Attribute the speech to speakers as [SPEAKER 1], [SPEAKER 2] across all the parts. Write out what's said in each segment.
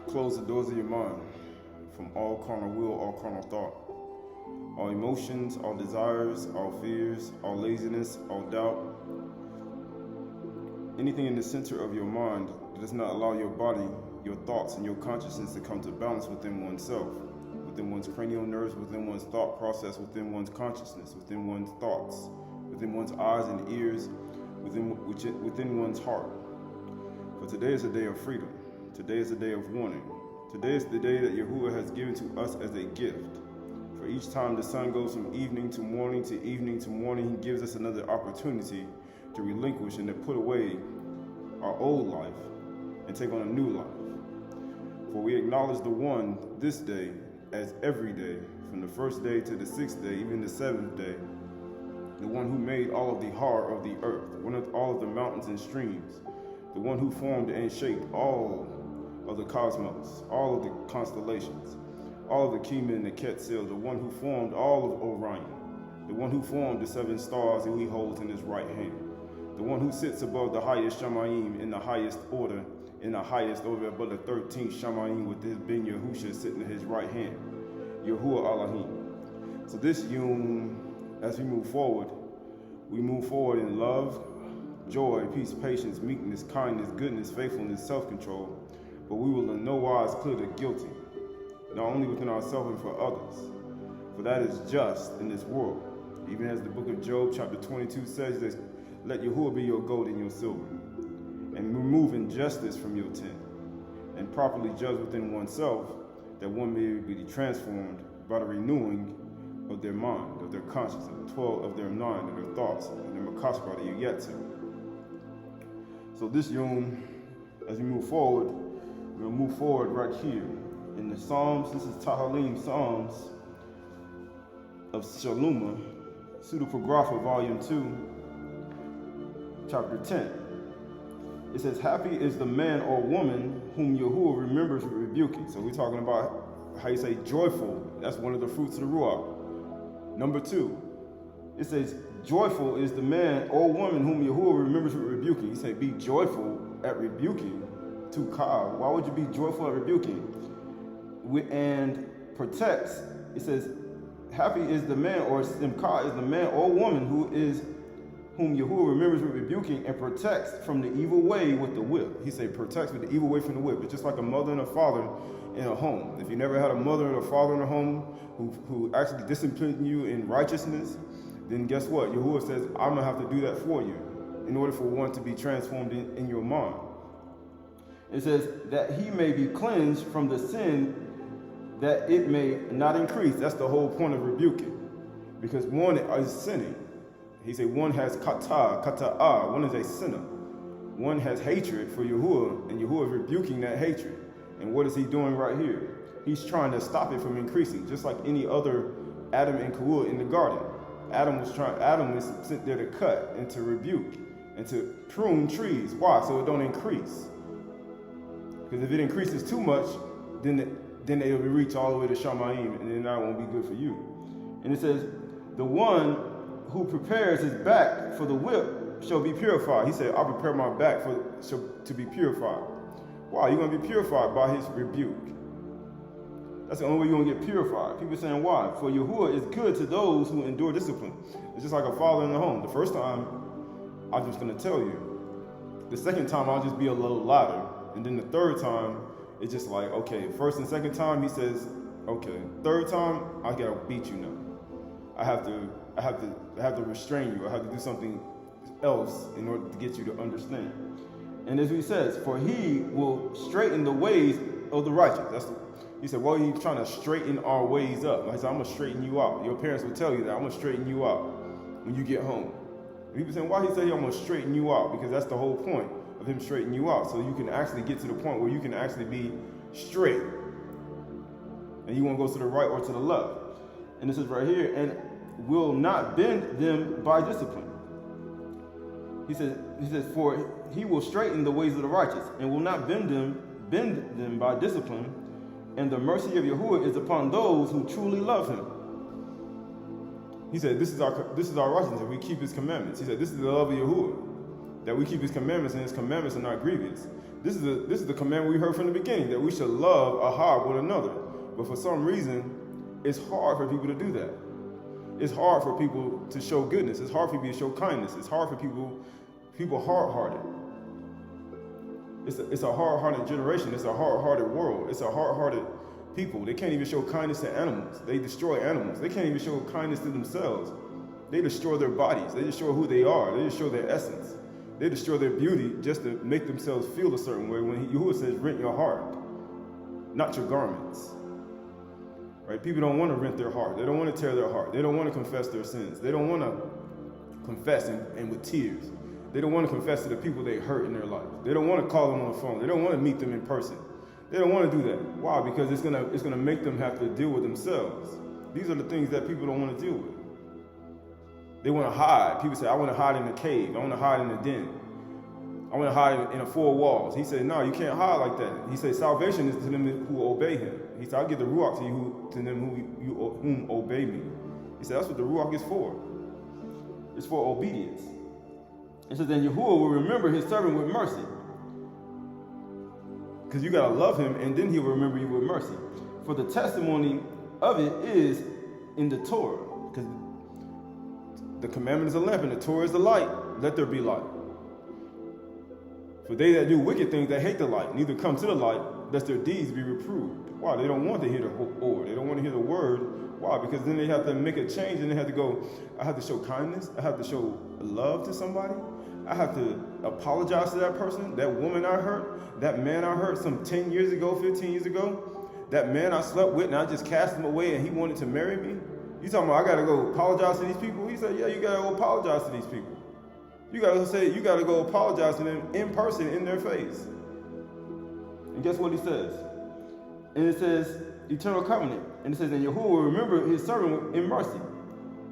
[SPEAKER 1] Close the doors of your mind from all carnal will, all carnal thought, all emotions, all desires, all fears, all laziness, all doubt. Anything in the center of your mind that does not allow your body, your thoughts, and your consciousness to come to balance within oneself, within one's cranial nerves, within one's thought process, within one's consciousness, within one's thoughts, within one's eyes and ears, within one's heart. For today is a day of freedom. Today is a day of warning. Today is the day that Yahuwah has given to us as a gift. For each time the sun goes from evening to morning to evening to morning, he gives us another opportunity to relinquish and to put away our old life and take on a new life. For we acknowledge the one this day as every day, from the first day to the sixth day, even the seventh day, the one who made all of the heart of the earth, all of the mountains and streams, the one who formed and shaped all of the cosmos, all of the constellations, all of the Keman and the Quetzal, the one who formed all of Orion, the one who formed the 7 stars that he holds in his right hand, the one who sits above the highest Shamayim in the highest order, over above the 13th Shamayim with his Ben Yahusha sitting in his right hand, Yahuwah Elohim. So this Yom, as we move forward in love, joy, peace, patience, meekness, kindness, goodness, faithfulness, self-control, but we will in no wise clear the guilty, not only within ourselves and for others. For that is just in this world. Even as the book of Job chapter 22 says this, let Yahuwah be your gold and your silver, and remove injustice from your tent, and properly judge within oneself, that one may be transformed by the renewing of their mind, of their conscience, of the 12 of their mind, of their thoughts, and their makashpa that you get to. So this Yom, as we move forward, we're going to move forward right here in the Psalms. This is Tahalim Psalms of Shaluma, Pseudepigrapha, Volume 2, Chapter 10. It says, happy is the man or woman whom Yahuwah remembers rebuking. So we're talking about how you say joyful. That's one of the fruits of the Ruach. Number 2, it says, joyful is the man or woman whom Yahuwah remembers rebuking. He said, be joyful at rebuking. To Ka. Why would you be joyful at rebuking? And protects, it says, happy is the man, or Simka is the man or woman whom Yahuwah remembers rebuking and protects from the evil way with the whip. He said protects with the evil way from the whip. It's just like a mother and a father in a home. If you never had a mother and a father in a home who actually discipline you in righteousness, then guess what? Yahuwah says, I'm going to have to do that for you in order for one to be transformed in your mind. It says that he may be cleansed from the sin, that it may not increase. That's the whole point of rebuking. Because one is sinning. He said one has kata'ah, one is a sinner. One has hatred for Yahuwah, and Yahuwah is rebuking that hatred. And what is he doing right here? He's trying to stop it from increasing, just like any other Adam and Kawah in the garden. Adam was sent there to cut and to rebuke and to prune trees. Why? So it don't increase. Because if it increases too much, then it will reach all the way to Shamayim, and then that won't be good for you. And it says, the one who prepares his back for the whip shall be purified. He said, I'll prepare my back to be purified. Why? You're going to be purified by his rebuke. That's the only way you're going to get purified. People are saying, why? For Yahuwah is good to those who endure discipline. It's just like a father in the home. The first time, I'm just going to tell you. The second time, I'll just be a little louder. And then the third time, it's just like, okay, first and second time, he says, okay. Third time, I gotta beat you now. I have to restrain you. I have to do something else in order to get you to understand. And as he says, for he will straighten the ways of the righteous. He said, well, he's trying to straighten our ways up. I said, I'm gonna straighten you out. Your parents will tell you that. I'm gonna straighten you out when you get home. And people saying, why he say I'm gonna straighten you out? Because that's the whole point of him straightening you out, so you can actually get to the point where you can actually be straight, and you won't go to the right or to the left. And this is right here, and will not bend them by discipline. He says, for he will straighten the ways of the righteous, and will not bend them by discipline. And the mercy of Yahuwah is upon those who truly love him. He said, this is our righteousness, that we keep his commandments. He said, this is the love of Yahuwah, that we keep his commandments, and his commandments are not grievous. This is the commandment we heard from the beginning, that we should love Ahab one another. But for some reason, it's hard for people to do that. It's hard for people to show goodness. It's hard for people to show kindness. It's hard for people hard-hearted. It's a hard-hearted generation. It's a hard-hearted world. It's a hard-hearted people. They can't even show kindness to animals. They destroy animals. They can't even show kindness to themselves. They destroy their bodies. They destroy who they are. They destroy their essence. They destroy their beauty just to make themselves feel a certain way. When Yahuwah says, rent your heart, not your garments. Right? People don't want to rent their heart. They don't want to tear their heart. They don't want to confess their sins. They don't want to confess and with tears. They don't want to confess to the people they hurt in their life. They don't want to call them on the phone. They don't want to meet them in person. They don't want to do that. Why? Because it's gonna make them have to deal with themselves. These are the things that people don't want to deal with. They want to hide. People say, I want to hide in a cave. I want to hide in a den. I want to hide in the four walls. He said, no, you can't hide like that. He said, salvation is to them who obey him. He said, I'll give the Ruach to them whom obey me. He said, that's what the Ruach is for. It's for obedience. It says, then Yahuwah will remember his servant with mercy. Because you got to love him, and then he will remember you with mercy. For the testimony of it is in the Torah. Because the commandment is a lamp, and the Torah is the light. Let there be light. For they that do wicked things, that hate the light, neither come to the light, lest their deeds be reproved. Why? They don't want to hear the or. They don't want to hear the word. Why? Because then they have to make a change, and they have to go, I have to show kindness. I have to show love to somebody. I have to apologize to that person, that woman I hurt, that man I hurt some 10 years ago, 15 years ago, that man I slept with and I just cast him away and he wanted to marry me. You talking about I got to go apologize to these people? He said, yeah, you got to go apologize to these people. You got to go apologize to them in person, in their face. And guess what he says? And it says, eternal covenant. And it says, and Yahuwah will remember his servant in mercy.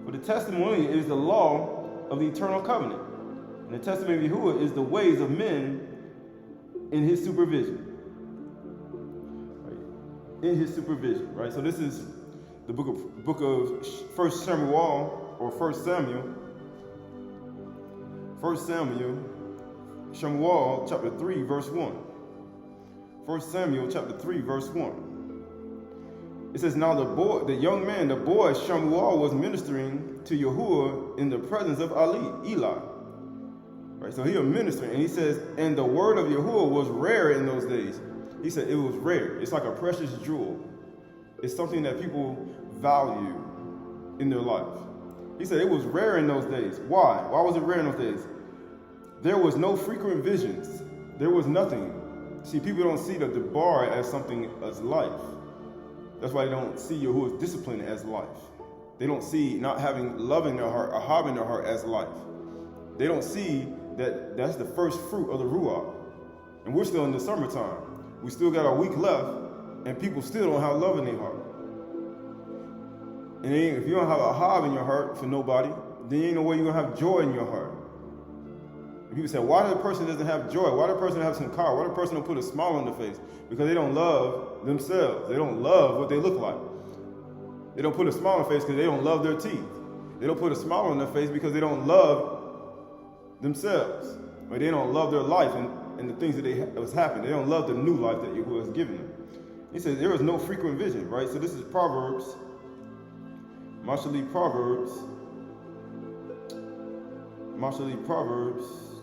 [SPEAKER 1] For the testimony is the law of the eternal covenant. And the testimony of Yahuwah is the ways of men in his supervision. Right? In his supervision, right? So this is the book of 1 Samuel, or 1 Samuel. 1 Samuel chapter 3, verse 1. 1 Samuel chapter 3, verse 1. It says, now the young man, the boy Shamuel, was ministering to Yahuwah in the presence of Eli. Right, so he was ministering, and he says, and the word of Yahuwah was rare in those days. He said it was rare. It's like a precious jewel. It's something that people value in their life. He said it was rare in those days. Why? Why was it rare in those days? There was no frequent visions. There was nothing. See, people don't see the bar as something as life. That's why they don't see Yahuwah's discipline as life. They don't see not having love in their heart or Ahab in their heart as life. They don't see that that's the first fruit of the Ruach. And we're still in the summertime. We still got a week left, and people still don't have love in their heart. And if you don't have a Ahab in your heart for nobody, then ain't no way you're going to have joy in your heart. And people say, why the person doesn't have joy? Why the person have some car? Why the person don't put a smile on their face? Because they don't love themselves. They don't love what they look like. They don't put a smile on their face because they don't love their teeth. They don't put a smile on their face because they don't love themselves, or they don't love their life and the things that was happening. They don't love the new life that Yahuwah has given them. He says there is no frequent vision, right? So this is Proverbs, Proverbs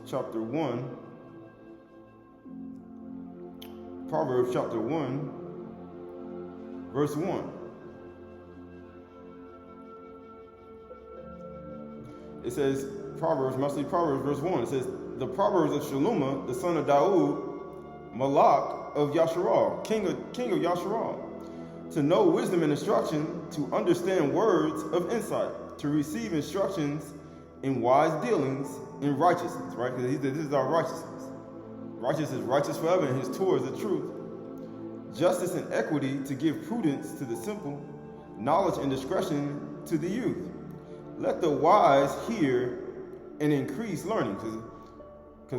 [SPEAKER 1] chapter 1. Proverbs chapter 1, verse 1. It says, Proverbs verse 1. It says, the Proverbs of Shalomah, the son of Daud, Malak of Yasharal, king of Yasharal, to know wisdom and instruction, to understand words of insight, to receive instructions in wise dealings, in righteousness, right? Because this is our righteousness. Righteousness is righteous forever, and his Torah is the truth. Justice and equity, to give prudence to the simple, knowledge and discretion to the youth. Let the wise hear and increase learning, because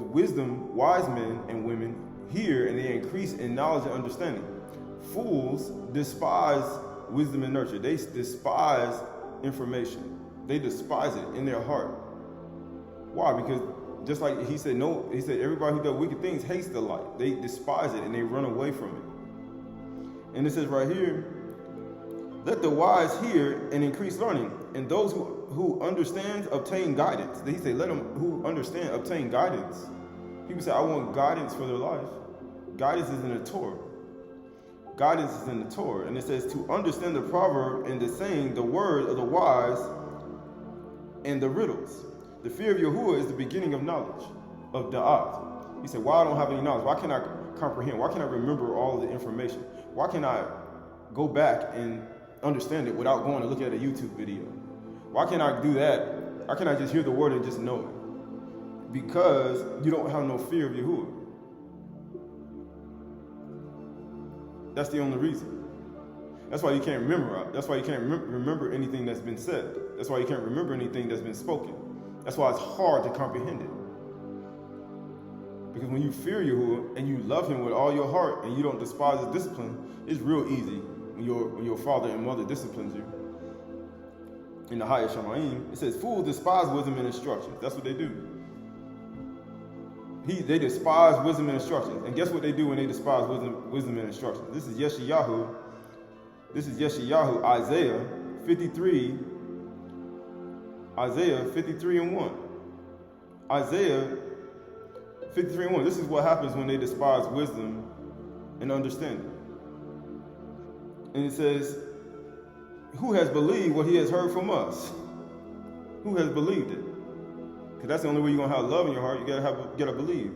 [SPEAKER 1] wisdom, wise men and women hear and they increase in knowledge and understanding. Fools despise wisdom and nurture. They despise information. They despise it in their heart. Why? Because just like he said, no, he said everybody who does wicked things hates the light. They despise it and they run away from it. And it says right here, let the wise hear and increase learning, and those who understand obtain guidance. He said, let them who understand obtain guidance. People say, I want guidance for their life. Guidance is in the Torah. Guidance is in the Torah. And it says to understand the proverb and the saying, the word of the wise and the riddles. The fear of Yahuwah is the beginning of knowledge, of da'at. He said, why I don't have any knowledge? Why can't I comprehend? Why can't I remember all of the information? Why can't I go back and understand it without going to look at a YouTube video? Why can't I do that? Why can't I just hear the word and just know it? Because you don't have no fear of Yahuwah. That's the only reason. That's why you can't remember. That's why you can't remember anything that's been said. That's why you can't remember anything that's been spoken. That's why it's hard to comprehend it. Because when you fear Yahuwah and you love him with all your heart and you don't despise his discipline, it's real easy when your father and mother disciplines you. In the highest Shamayim, it says, fools despise wisdom and instructions. That's what they do. They despise wisdom and instructions. And guess what they do when they despise wisdom and instructions? This is Yeshayahu. This is Yeshayahu, Isaiah 53. Isaiah 53 and 1. Isaiah 53 and 1. This is what happens when they despise wisdom and understanding. And it says, who has believed what he has heard from us? Who has believed it? Because that's the only way you're going to have love in your heart. You gotta believe.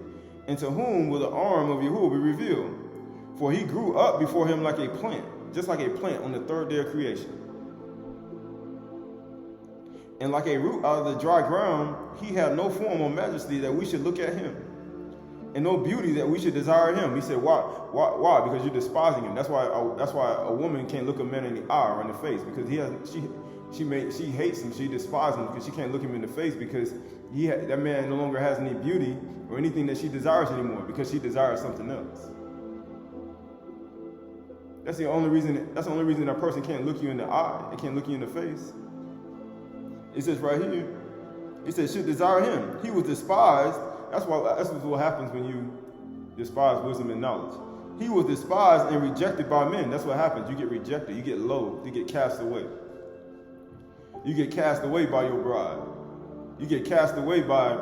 [SPEAKER 1] And to whom will the arm of Yahuwah be revealed? For he grew up before him like a plant, just like a plant on the third day of creation. And like a root out of the dry ground, he had no form or majesty that we should look at him, and no beauty that we should desire him. He said, why? Why? Because you're despising him. That's why a woman can't look a man in the eye or in the face, because she hates him. She despises him because she can't look him in the face, because that man no longer has any beauty or anything that she desires anymore, because she desires something else. That's the only reason that person can't look you in the eye. They can't look you in the face. It says right here, it says should desire him. He was despised. That's what happens when you despise wisdom and knowledge. He was despised and rejected by men. That's what happens. You get rejected. You get loathed. You get cast away. You get cast away by your bride. You get cast away by,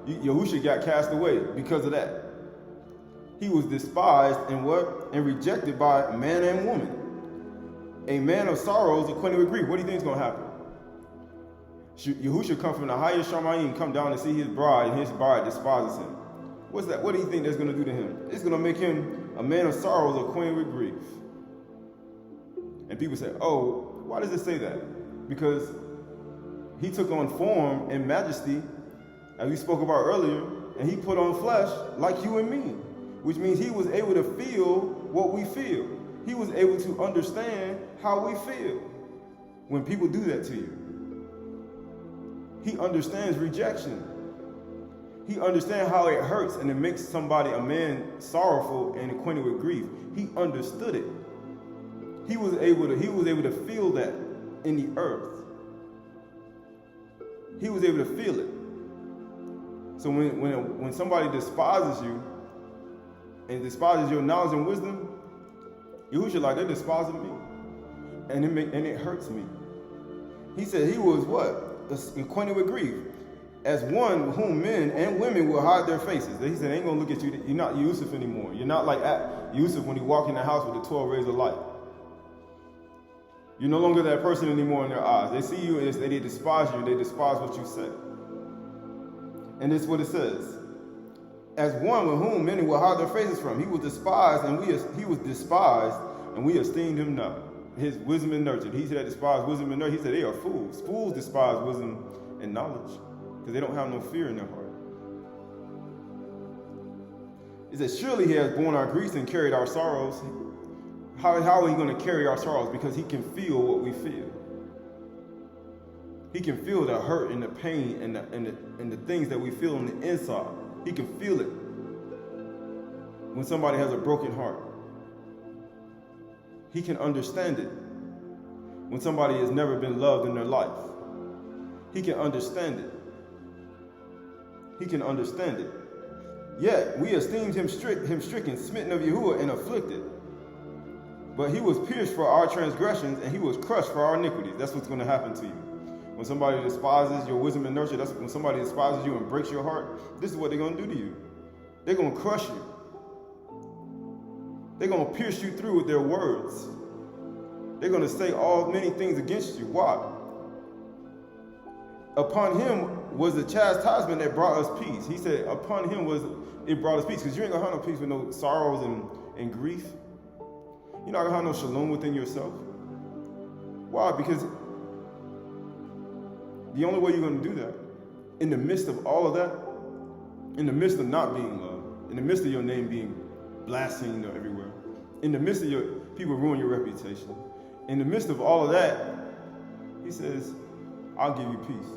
[SPEAKER 1] Yahusha got cast away because of that. He was despised and what? And rejected by man and woman. A man of sorrows acquainted with grief. What do you think is going to happen? Yahusha come from the highest Shamayim, come down to see his bride, and his bride despises him. What's that? What do you think that's going to do to him? It's going to make him a man of sorrows acquainted with grief. And people say, oh, why does it say that? Because he took on form and majesty, as we spoke about earlier, and he put on flesh like you and me, which means he was able to feel what we feel. He was able to understand how we feel when people do that to you. He understands rejection. He understands how it hurts and it makes somebody, a man, sorrowful and acquainted with grief. He understood it. He was able to feel that in the earth. He was able to feel it. So when somebody despises you and despises your knowledge and wisdom, Yahushua like, they're despising me, and it hurts me. He said he was what? Acquainted with grief, as one whom men and women will hide their faces. He said, they ain't gonna look at you. You're not Yusuf anymore. You're not like Yusuf when he walked in the house with the 12 rays of light. You're no longer that person anymore in their eyes. They see you as they despise you. They despise what you say. And this is what it says: as one with whom many will hide their faces from. He was despised, and we esteemed him not. His wisdom and nurture. He said, despise wisdom and nurture. He said, they are fools. Fools despise wisdom and knowledge because they don't have no fear in their heart. He said, surely he has borne our griefs and carried our sorrows. How are he going to carry our sorrows? Because he can feel what we feel. He can feel the hurt and the pain and the things that we feel on the inside. He can feel it when somebody has a broken heart. He can understand it when somebody has never been loved in their life. He can understand it. he can understand it. Yet we esteemed him stricken, smitten of Yahuwah, and afflicted. But he was pierced for our transgressions, and he was crushed for our iniquities. That's what's going to happen to you. When somebody despises your wisdom and nurture, that's when somebody despises you and breaks your heart, this is what they're going to do to you. They're going to crush you. They're going to pierce you through with their words. They're going to say many things against you. Why? Upon him was the chastisement that brought us peace. He said, upon him it brought us peace. Because you ain't going to have no peace with no sorrows and grief. You're not going to have no shalom within yourself. Why? Because the only way you're going to do that, in the midst of all of that, in the midst of not being loved, in the midst of your name being blasphemed everywhere, in the midst of your people ruin your reputation, in the midst of all of that, he says, I'll give you peace.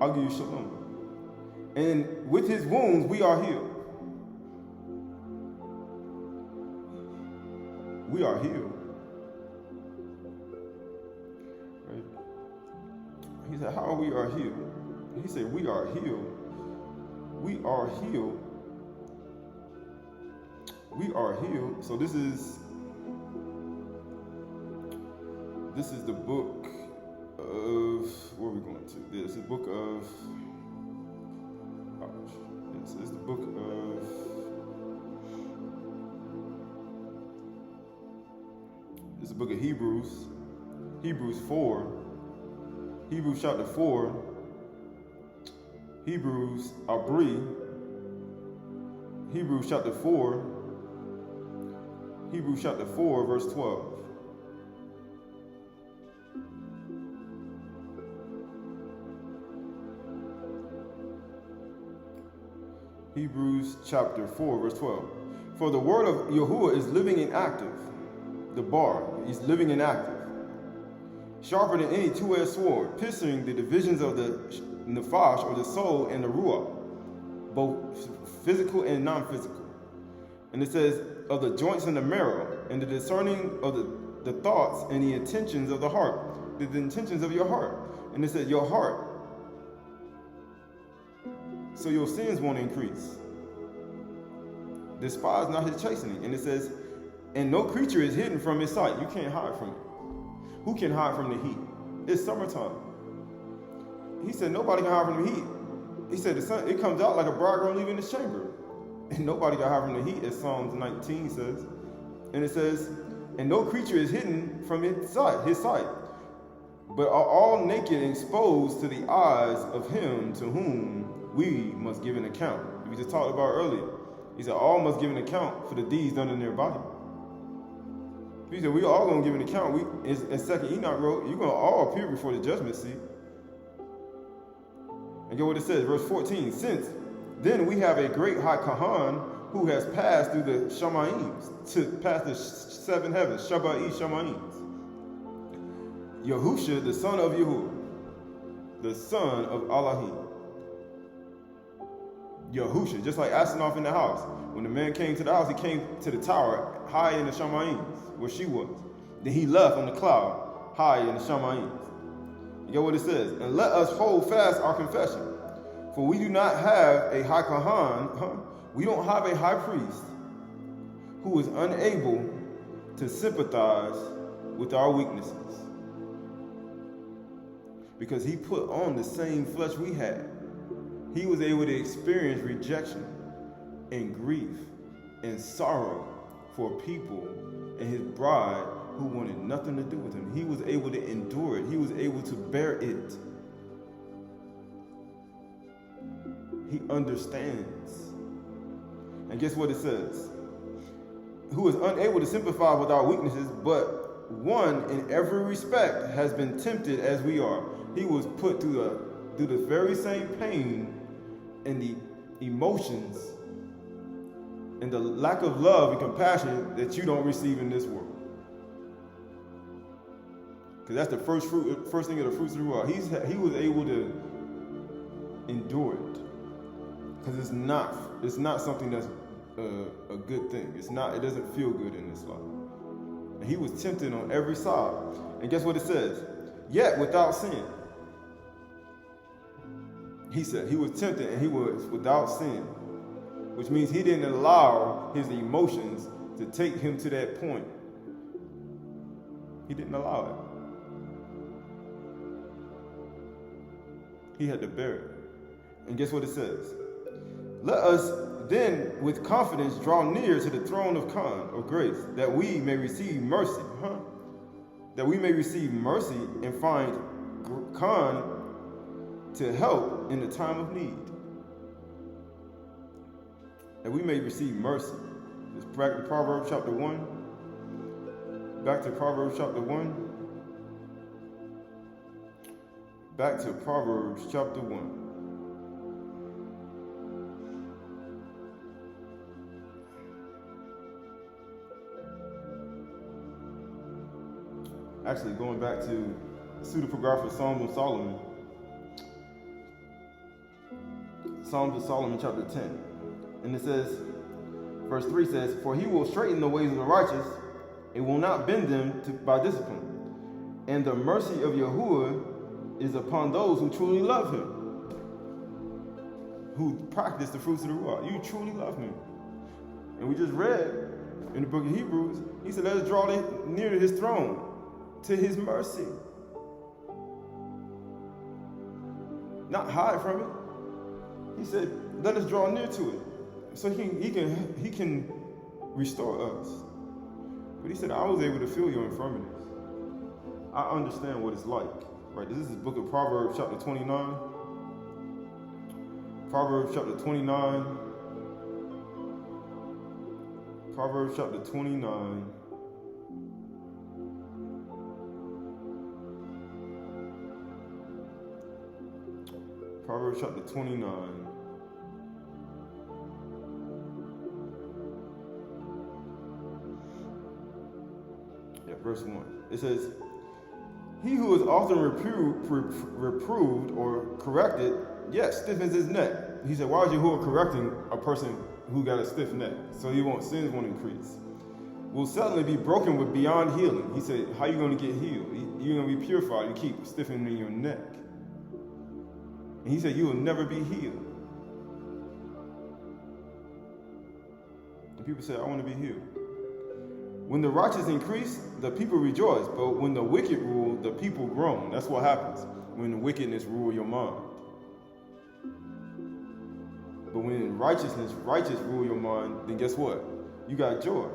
[SPEAKER 1] I'll give you shalom. And with his wounds, we are healed. We are healed. Right? He said, how we are healed? He said, we are healed. We are healed. We are healed. So this is the book of, where are we going to? This is the book of, this is the book of, this is the book of Hebrews, Hebrews 4, Hebrews chapter 4, Hebrews chapter 4, Hebrews chapter 4, verse 12. Hebrews chapter 4, verse 12. For the word of Yahuwah is living and active. The bar is living and active. Sharper than any two-edged sword, piercing the divisions of the nephash, or the soul, and the ruach, both physical and non-physical. And it says, of the joints and the marrow, and the discerning of the thoughts and the intentions of the heart, the intentions of your heart. And it says, your heart. So your sins won't increase. Despise not his chastening. And it says, and no creature is hidden from his sight. You can't hide from it. Who can hide from the heat? It's summertime. He said, nobody can hide from the heat. He said, the sun, it comes out like a bridegroom leaving his chamber. And nobody can hide from the heat, as Psalms 19 says. And it says, and no creature is hidden from his sight, but are all naked and exposed to the eyes of him to whom we must give an account. We just talked about earlier. He said, all must give an account for the deeds done in their body. He said, we all going to give an account. In 2nd Enoch wrote, you're going to all appear before the judgment seat. And get what it says, verse 14. Since then we have a great high Kahan who has passed through the Shama'ims, to pass the 7 heavens, Shama'ims. Yahusha, the son of Yahuwah, the son of Allahim. Yahusha, just like Asanoff in the house. When the man came to the house, he came to the tower high in the Shama'ims, where she was. Then he left on the cloud high in the Shama'ims. You get what it says? And let us hold fast our confession. For we do not have a high Kahan, we don't have a high priest who is unable to sympathize with our weaknesses. Because he put on the same flesh we had. He was able to experience rejection and grief and sorrow for people and his bride who wanted nothing to do with him. He was able to endure it. He was able to bear it. He understands. And guess what it says? Who is unable to sympathize with our weaknesses, but one in every respect has been tempted as we are. He was put through the very same pain and the emotions and the lack of love and compassion that you don't receive in this world. Because that's the first thing of the fruits of the world. He was able to endure it. Because it's not something that's a good thing. It doesn't feel good in this life. And he was tempted on every side. And guess what it says? Yet without sin. He said he was tempted and he was without sin, which means he didn't allow his emotions to take him to that point. He didn't allow it. He had to bear it. And guess what it says? Let us then with confidence draw near to the throne of grace, that we may receive mercy. That we may receive mercy and find to help in the time of need. That we may receive mercy. Let's back to Proverbs chapter 1. Back to Proverbs chapter 1. Back to Proverbs chapter 1. Actually, going back to pseudepigraphic Psalms of Solomon. Psalms of Solomon chapter 10. And it says, verse 3 says, for he will straighten the ways of the righteous, and will not bend them by discipline. And the mercy of Yahuwah is upon those who truly love him, who practice the fruits of the Ruach. You truly love him. And we just read in the book of Hebrews, he said, let us draw near to his throne, to his mercy. Not hide from it. He said, let us draw near to it, so he can restore us. But he said, I was able to feel your infirmities. I understand what it's like. Right? This is the book of Proverbs chapter 29. Proverbs chapter 29. Proverbs chapter 29. Proverbs chapter 29. Verse 1. It says, he who is often reproved or corrected, yes, stiffens his neck. He said, why is Yahuwah correcting a person who got a stiff neck? So sins won't increase. Will suddenly be broken with beyond healing. He said, how are you going to get healed? You're going to be purified. You keep stiffening your neck. And he said, you will never be healed. And people say, I want to be healed. When the righteous increase, the people rejoice. But when the wicked rule, the people groan. That's what happens when the wickedness rule your mind. But when righteous rule your mind, then guess what? You got joy.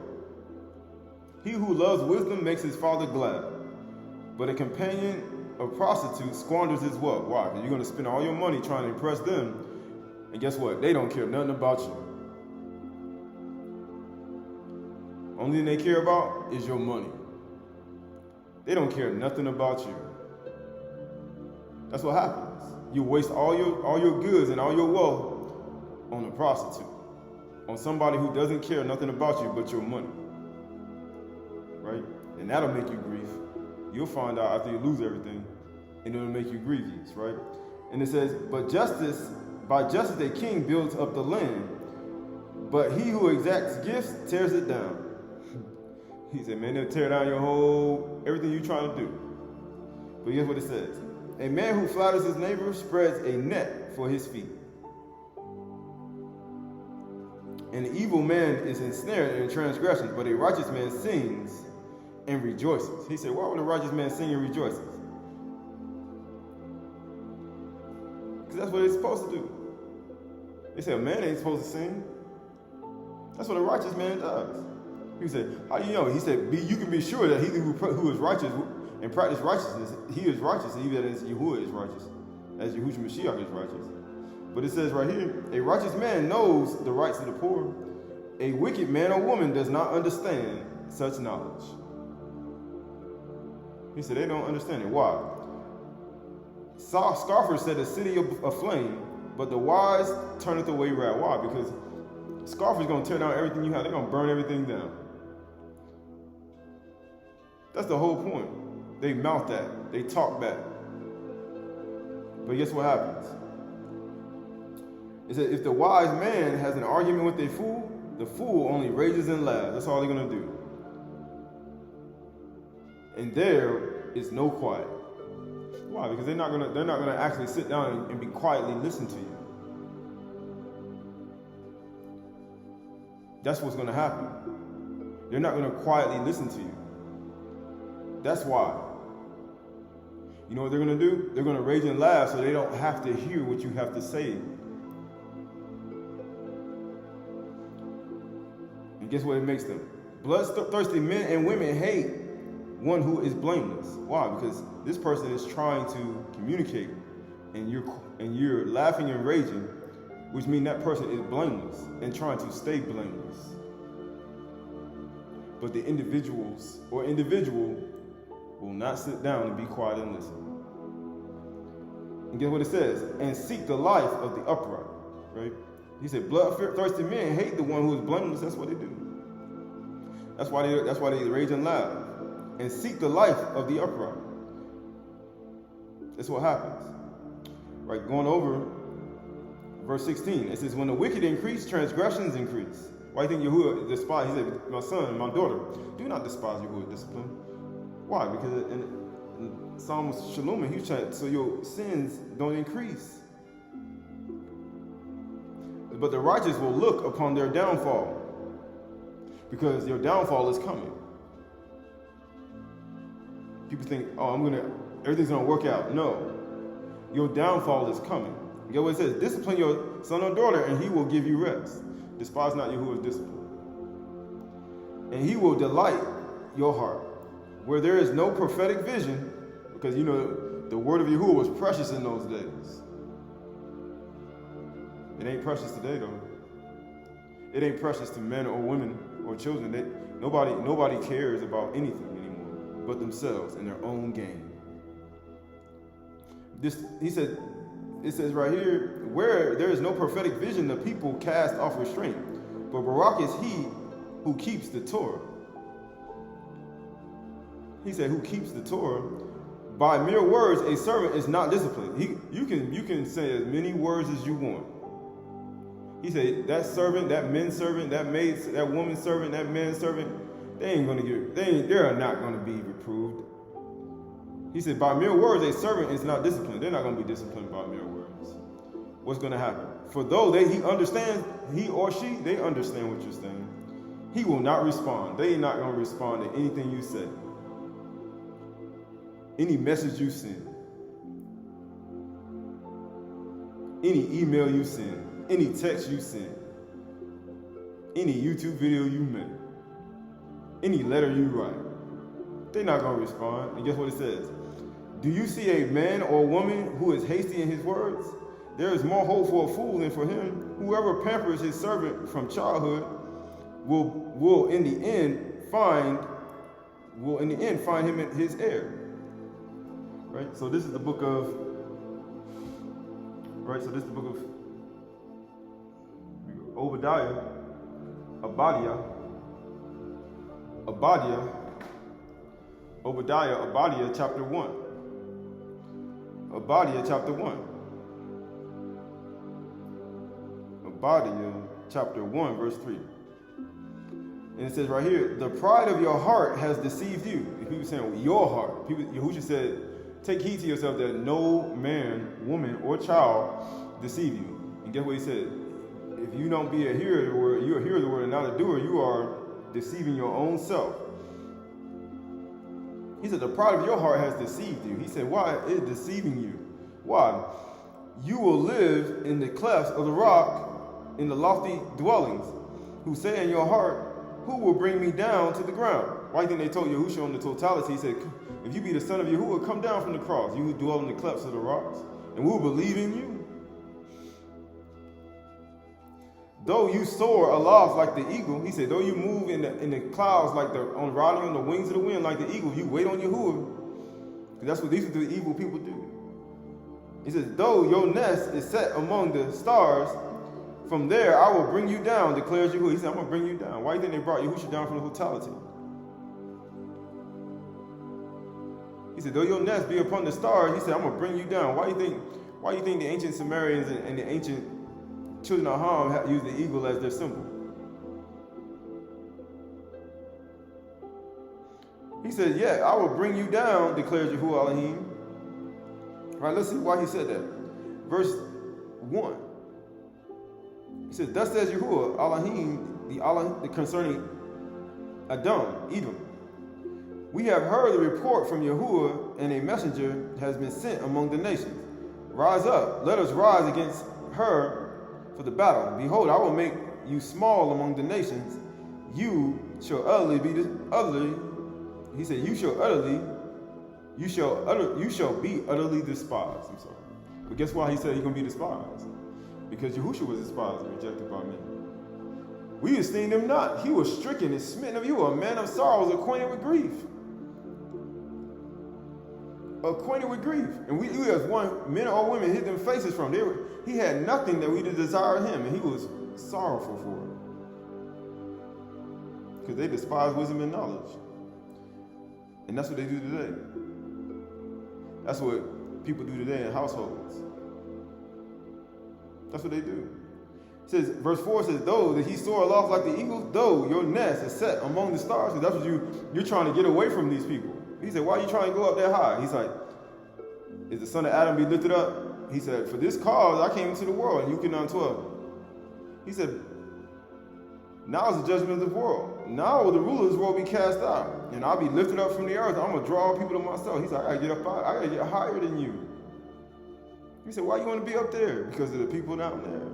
[SPEAKER 1] He who loves wisdom makes his father glad. But a companion of prostitutes squanders his wealth. Why? Because you're going to spend all your money trying to impress them. And guess what? They don't care nothing about you. Only thing they care about is your money. They don't care nothing about you. That's what happens. You waste all your goods and all your wealth on a prostitute, on somebody who doesn't care nothing about you but your money. Right? And that'll make you grieve. You'll find out after you lose everything, and it'll make you grievous, right? And it says, by justice a king builds up the land, but he who exacts gifts tears it down. He said, man, they'll tear down everything you're trying to do. But here's what it says. A man who flatters his neighbor spreads a net for his feet. An evil man is ensnared in transgressions, but a righteous man sings and rejoices. He said, why would a righteous man sing and rejoices? Because that's what they're supposed to do. They say a man ain't supposed to sing. That's what a righteous man does. He said, how do you know? He said, you can be sure that he who is righteous and practice righteousness, he is righteous, even as Yahuwah is righteous, as Yahushua Mashiach is righteous. But it says right here, a righteous man knows the rights of the poor. A wicked man or woman does not understand such knowledge. He said they don't understand it. Why? Scoffers set a city aflame, but the wise turneth away wrath. Why? Because scoffers going to tear down everything you have. They're going to burn everything down. That's the whole point. They mouth that. They talk back. But guess what happens? It says if the wise man has an argument with a fool, the fool only rages and laughs. That's all they're going to do. And there is no quiet. Why? Because they're not gonna actually sit down and be quietly listen to you. That's what's gonna happen. They're not gonna quietly listen to you. That's why. You know what they're gonna do? They're gonna rage and laugh so they don't have to hear what you have to say. And guess what it makes them? Bloodthirsty men and women hate one who is blameless. Why? Because this person is trying to communicate, and you're laughing and raging, which means that person is blameless and trying to stay blameless. But the individual will not sit down and be quiet and listen. And guess what it says? And seek the life of the upright. Right? He said, bloodthirsty men hate the one who is blameless. That's what they do. That's why they rage and laugh. And seek the life of the upright. That's what happens. Right, going over verse 16. It says, when the wicked increase, transgressions increase. Why do you think Yahuwah despised? He said, my son, my daughter, do not despise Yahuwah's discipline. Why? Because in Psalm Shalom, he said, so your sins don't increase. But the righteous will look upon their downfall, because your downfall is coming. People think, oh, everything's gonna work out. No, your downfall is coming. You get what it says? Discipline your son or daughter, and he will give you rest. Despise not Yahuwah's discipline. And he will delight your heart. Where there is no prophetic vision, because you know the word of Yahuwah was precious in those days. It ain't precious today though. It ain't precious to men or women or children. Nobody cares about anything anymore but themselves and their own gain. It says right here, where there is no prophetic vision, the people cast off restraint. But Barak is he who keeps the Torah. He said, who keeps the Torah? By mere words, a servant is not disciplined. You can say as many words as you want. He said, that servant, that men servant, that maid, that woman servant, that man servant, they're not going to be reproved. He said, by mere words, a servant is not disciplined. They're not going to be disciplined by mere words. What's going to happen? For though he or she, they understand what you're saying, he will not respond. They're not going to respond to anything you say. Any message you send. Any email you send. Any text you send. Any YouTube video you make. Any letter you write. They're not going to respond. And guess what it says? Do you see a man or woman who is hasty in his words? There is more hope for a fool than for him. Whoever pampers his servant from childhood will in the end find him in his heir. Right? So this is the book of Obadiah, chapter 1. Obadiah chapter 1. Obadiah chapter 1, verse 3. And it says right here, the pride of your heart has deceived you. And people saying, well, your heart. Yahushua said, take heed to yourself that no man, woman, or child deceive you. And guess what he said? If you don't be a hearer of the word, you're a hearer of the word and not a doer, you are deceiving your own self. He said, the pride of your heart has deceived you. He said, why is it deceiving you? Why? You will live in the clefts of the rock, in the lofty dwellings, who say in your heart, who will bring me down to the ground? Why do you think they told Yahushua on the totality? He said, if you be the son of Yahuwah, come down from the cross, you who dwell in the clefts of the rocks, and we will believe in you. Though you soar aloft like the eagle, he said, though you move in the clouds like riding on the wings of the wind like the eagle, you wait on Yahuwah. Because that's what these are the evil people do. He says, though your nest is set among the stars, from there I will bring you down, declares Yahuwah. He said, I'm going to bring you down. Why do you think they brought Yahushua down from the totality? He said, though your nest be upon the stars, he said, I'm going to bring you down. Why do you think the ancient Sumerians and the ancient children of Ham used the eagle as their symbol? He said, yeah, I will bring you down, declares Yahuwah Elohim.
[SPEAKER 2] Right, let's see why he said that. Verse 1. He says, thus says Yahuwah, Elohim, the concerning Edom. We have heard the report from Yahuwah, and a messenger has been sent among the nations. Rise up, let us rise against her for the battle. Behold, I will make you small among the nations. You shall he said, you shall be utterly despised. I'm sorry. But guess why he said he's going to be despised? Because Yahushua was despised and rejected by men. We esteemed him not. He was stricken and smitten of you, a man of sorrows, acquainted with grief. Acquainted with grief. And we as one, men or women, hid them faces from. He had nothing that we did desire him, and he was sorrowful for it. Because they despise wisdom and knowledge. And that's what they do today. That's what people do today in households. That's what they do. It says, verse 4 says, though that he soar aloft like the eagle, though your nest is set among the stars. So that's what you're trying to get away from these people. He said, why are you trying to go up that high? He's like, is the son of Adam be lifted up? He said, for this cause I came into the world, and you cannot 12. He said, now is the judgment of the world. Now will the ruler of this world be cast out, and I'll be lifted up from the earth. I'm going to draw people to myself. He's like, I got to get higher than you. He said, why you want to be up there? Because of the people down there.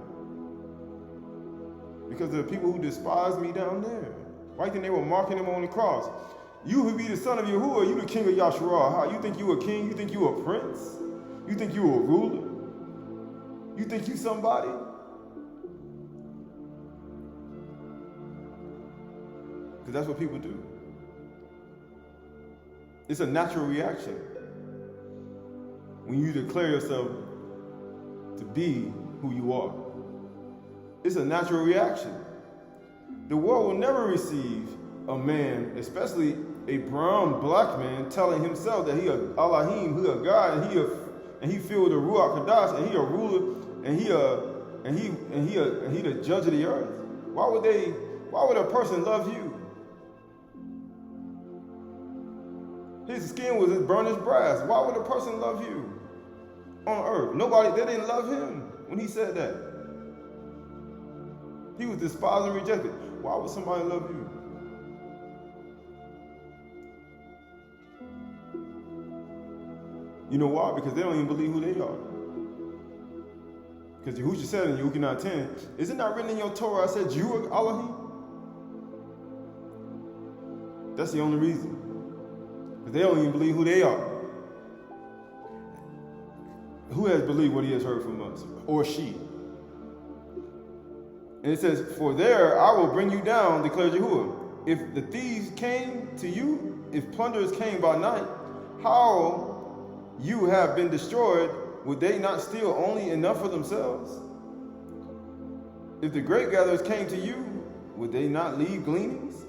[SPEAKER 2] Because of the people who despise me down there. Why do you think they were marking him on the cross? You who be the son of Yahuwah, you the king of Yahshua. How you think you a king? You think you a prince? You think you a ruler? You think you somebody? Because that's what people do. It's a natural reaction. When you declare yourself to be who you are. It's a natural reaction. The world will never receive a man, especially a brown black man, telling himself that he a Elohim, he a God, and he filled with the Ruach Hadash, and he a ruler, and he the judge of the earth. Why would a person love you? His skin was as burnished as brass. Why would a person love you on earth? They didn't love him when he said that. He was despised and rejected. Why would somebody love you? You know why? Because they don't even believe who they are. Because Yahushua said in Yukinah 10, is it not written in your Torah, I said, you are Elohim? That's the only reason. Because they don't even believe who they are. Who has believed what he has heard from us? Or she? And it says, for there I will bring you down, declares Yahuwah. If the thieves came to you, if plunderers came by night, how you have been destroyed, would they not steal only enough for themselves? If the grape gatherers came to you, would they not leave gleanings?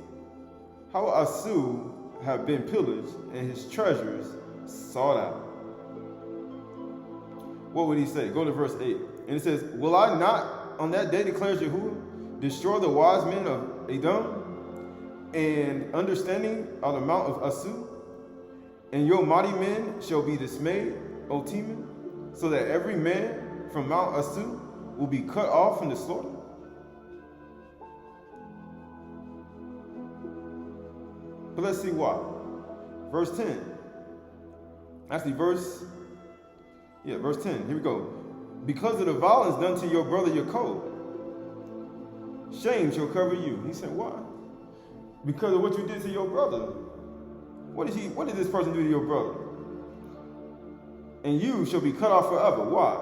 [SPEAKER 2] How Asu have been pillaged and his treasures sought out. What would he say? Go to verse 8. And it says, will I not on that day, declares Yahuwah, destroy the wise men of Edom and understanding on the mount of Asu? And your mighty men shall be dismayed, O Teman, so that every man from Mount Asu will be cut off from the slaughter. But let's see why. Verse 10. Actually, verse 10. Here we go. Because of the violence done to your brother Yaakov, shame shall cover you. He said, why? Because of what you did to your brother. What did this person do to your brother? And you shall be cut off forever. Why?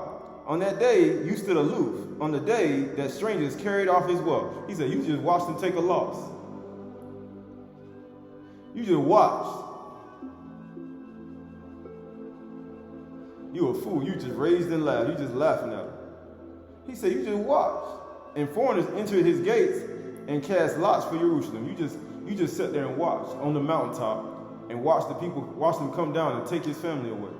[SPEAKER 2] On that day, you stood aloof. On the day that strangers carried off his wealth. He said, you just watched him take a loss. You just watched. You a fool. You just raised and laughed. You just laughing at him. He said, you just watched. And foreigners entered his gates and cast lots for Jerusalem. You just sat there and watched on the mountaintop and watched the people, watched them come down and take his family away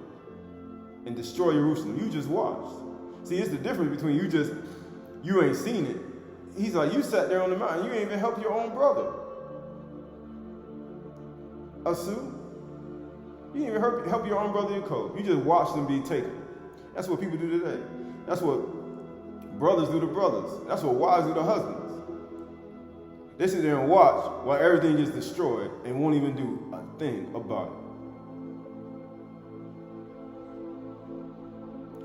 [SPEAKER 2] and destroy Jerusalem. You just watched. See, it's the difference between you ain't seen it. He's like, you sat there on the mountain. You ain't even help your own brother. Asu. You didn't even help your own brother Yaakov. You just watched them be taken. That's what people do today. That's what brothers do to brothers. That's what wives do to husbands. They sit there and watch while everything gets destroyed and won't even do a thing about it.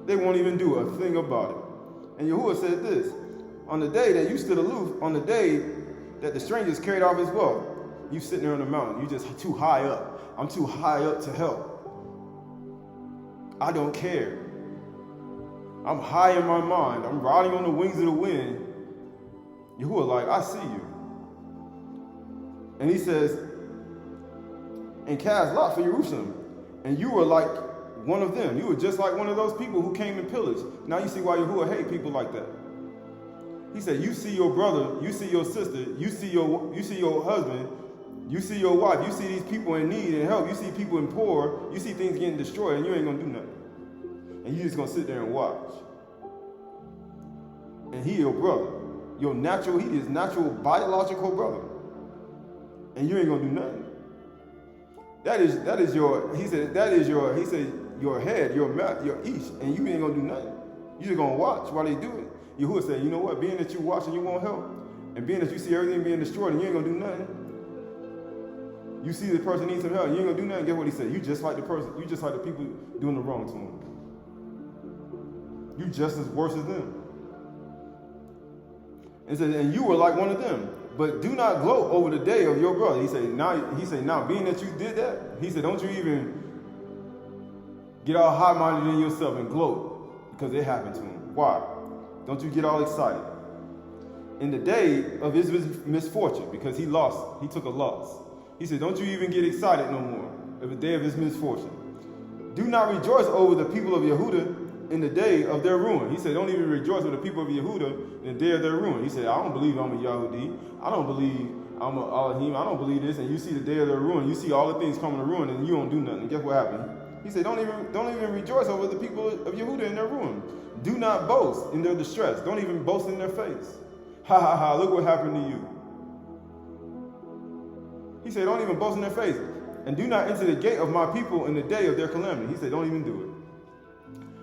[SPEAKER 2] They won't even do a thing about it. And Yahuwah said this, on the day that you stood aloof, on the day that the strangers carried off his wealth, you sitting there on the mountain, you just too high up. I'm too high up to help. I don't care. I'm high in my mind. I'm riding on the wings of the wind. Yahuwah like, I see you. And he says, and cast lot for Jerusalem. And you were like one of them. You were just like one of those people who came and pillaged. Now you see why Yahuwah hate people like that. He said, you see your brother, you see your sister, you see your husband, you see your wife, you see these people in need and help, you see people in poor, you see things getting destroyed, and you ain't gonna do nothing. And you just gonna sit there and watch. And he your brother. He is natural biological brother. And you ain't gonna do nothing. That is your your head, your ish, and you ain't gonna do nothing. You just gonna watch while they do it. Yahuwah said, you know what, being that you watch and you won't help, and being that you see everything being destroyed and you ain't gonna do nothing, you see the person needs some help, you ain't gonna do nothing, guess what he said? You just like the person, you just like the people doing the wrong to him. You just as worse as them. And said, and you were like one of them. But do not gloat over the day of your brother. He said, now being that you did that, he said, don't you even get all high-minded in yourself and gloat because it happened to him. Why? Don't you get all excited. In the day of his misfortune, because he took a loss. He said, don't you even get excited no more of the day of his misfortune. Do not rejoice over the people of Yehudah in the day of their ruin. He said, don't even rejoice with the people of Yehudah in the day of their ruin. He said, I don't believe I'm a Yahudi. I don't believe I'm a Elohim. I don't believe this. And you see the day of their ruin. You see all the things coming to ruin and you don't do nothing. And guess what happened? He said, don't even rejoice over the people of Yehudah in their ruin. Do not boast in their distress. Don't even boast in their face. Ha ha ha, look what happened to you. He said, don't even boast in their face. And do not enter the gate of my people in the day of their calamity. He said, don't even do it.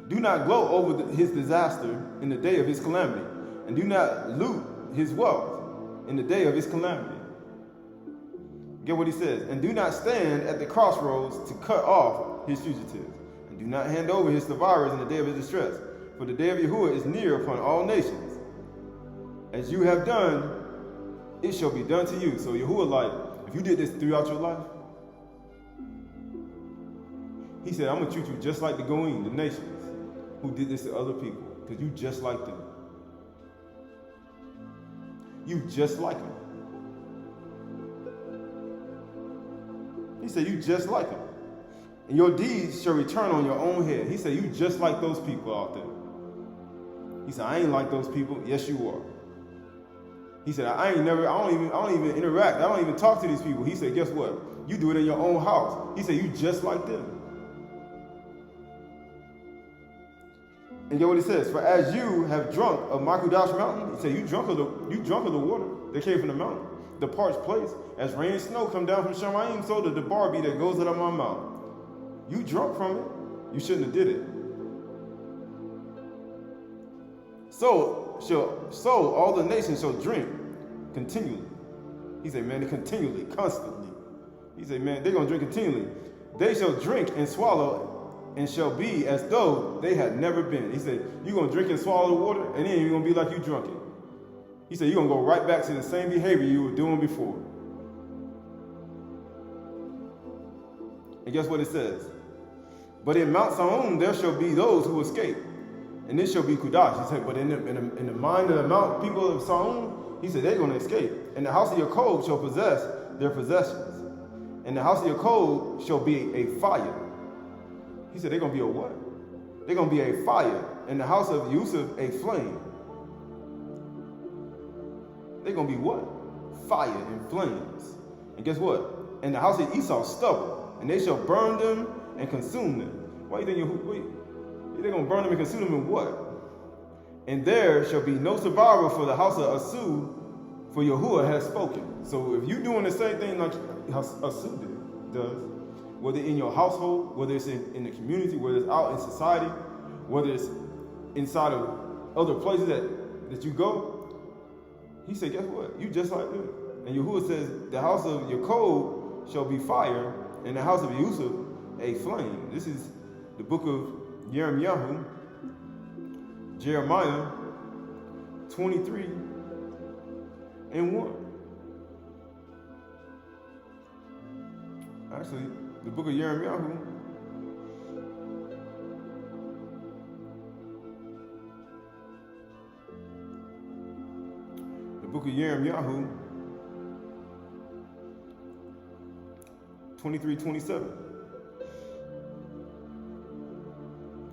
[SPEAKER 2] Do not gloat over his disaster in the day of his calamity. And do not loot his wealth in the day of his calamity. Get what he says. And do not stand at the crossroads to cut off his fugitives. And do not hand over his survivors in the day of his distress. For the day of Yahuwah is near upon all nations. As you have done, it shall be done to you. So Yahuwah, like, if you did this throughout your life, he said, I'm going to treat you just like the Goyim, the nations, who did this to other people. Because you just like them. You just like them. He said, you just like them. And your deeds shall return on your own head. He said, you just like those people out there. He said, I ain't like those people. Yes, you are. He said, I don't even interact. I don't even talk to these people. He said, guess what? You do it in your own house. He said, you just like them. And get what he says, for as you have drunk of Makudash mountain, he said, you drunk of the water that came from the mountain, the parched place, as rain and snow come down from Shemayim, so did the Barbie that goes out of my mouth. You drunk from it. You shouldn't have did it. So all the nations shall drink continually. He said, man, continually, constantly. He said, man, they're going to drink continually. They shall drink and swallow and shall be as though they had never been. He said, you're going to drink and swallow the water, and then you're going to be like you drunk it. He said, you're going to go right back to the same behavior you were doing before. And guess what it says? But in Mount Sion there shall be those who escape, and it shall be Kudash. He said, but in the mind of the Mount people of Sion, he said, they're going to escape. And the house of Yaakov shall possess their possessions. And the house of Yaakov shall be a fire. He said, they're going to be a what? They're going to be a fire. And the house of Yusuf, a flame. They're going to be what? Fire and flames. And guess what? And the house of Esau, stubble. And they shall burn them and consume them. Why do you think they're going to burn them and consume them in what? And there shall be no survivor for the house of Asu, for Yahuwah has spoken. So if you're doing the same thing like Asu does, whether in your household, whether it's in the community, whether it's out in society, whether it's inside of other places that you go. He said, guess what? You just like them. And Yahuwah says, the house of Yaakov shall be fire, and the house of Yusuf a flame. This is the book of Jeremiah 23 and 1. Actually, the book of Jeremiah, the book of Jeremiah 23:27,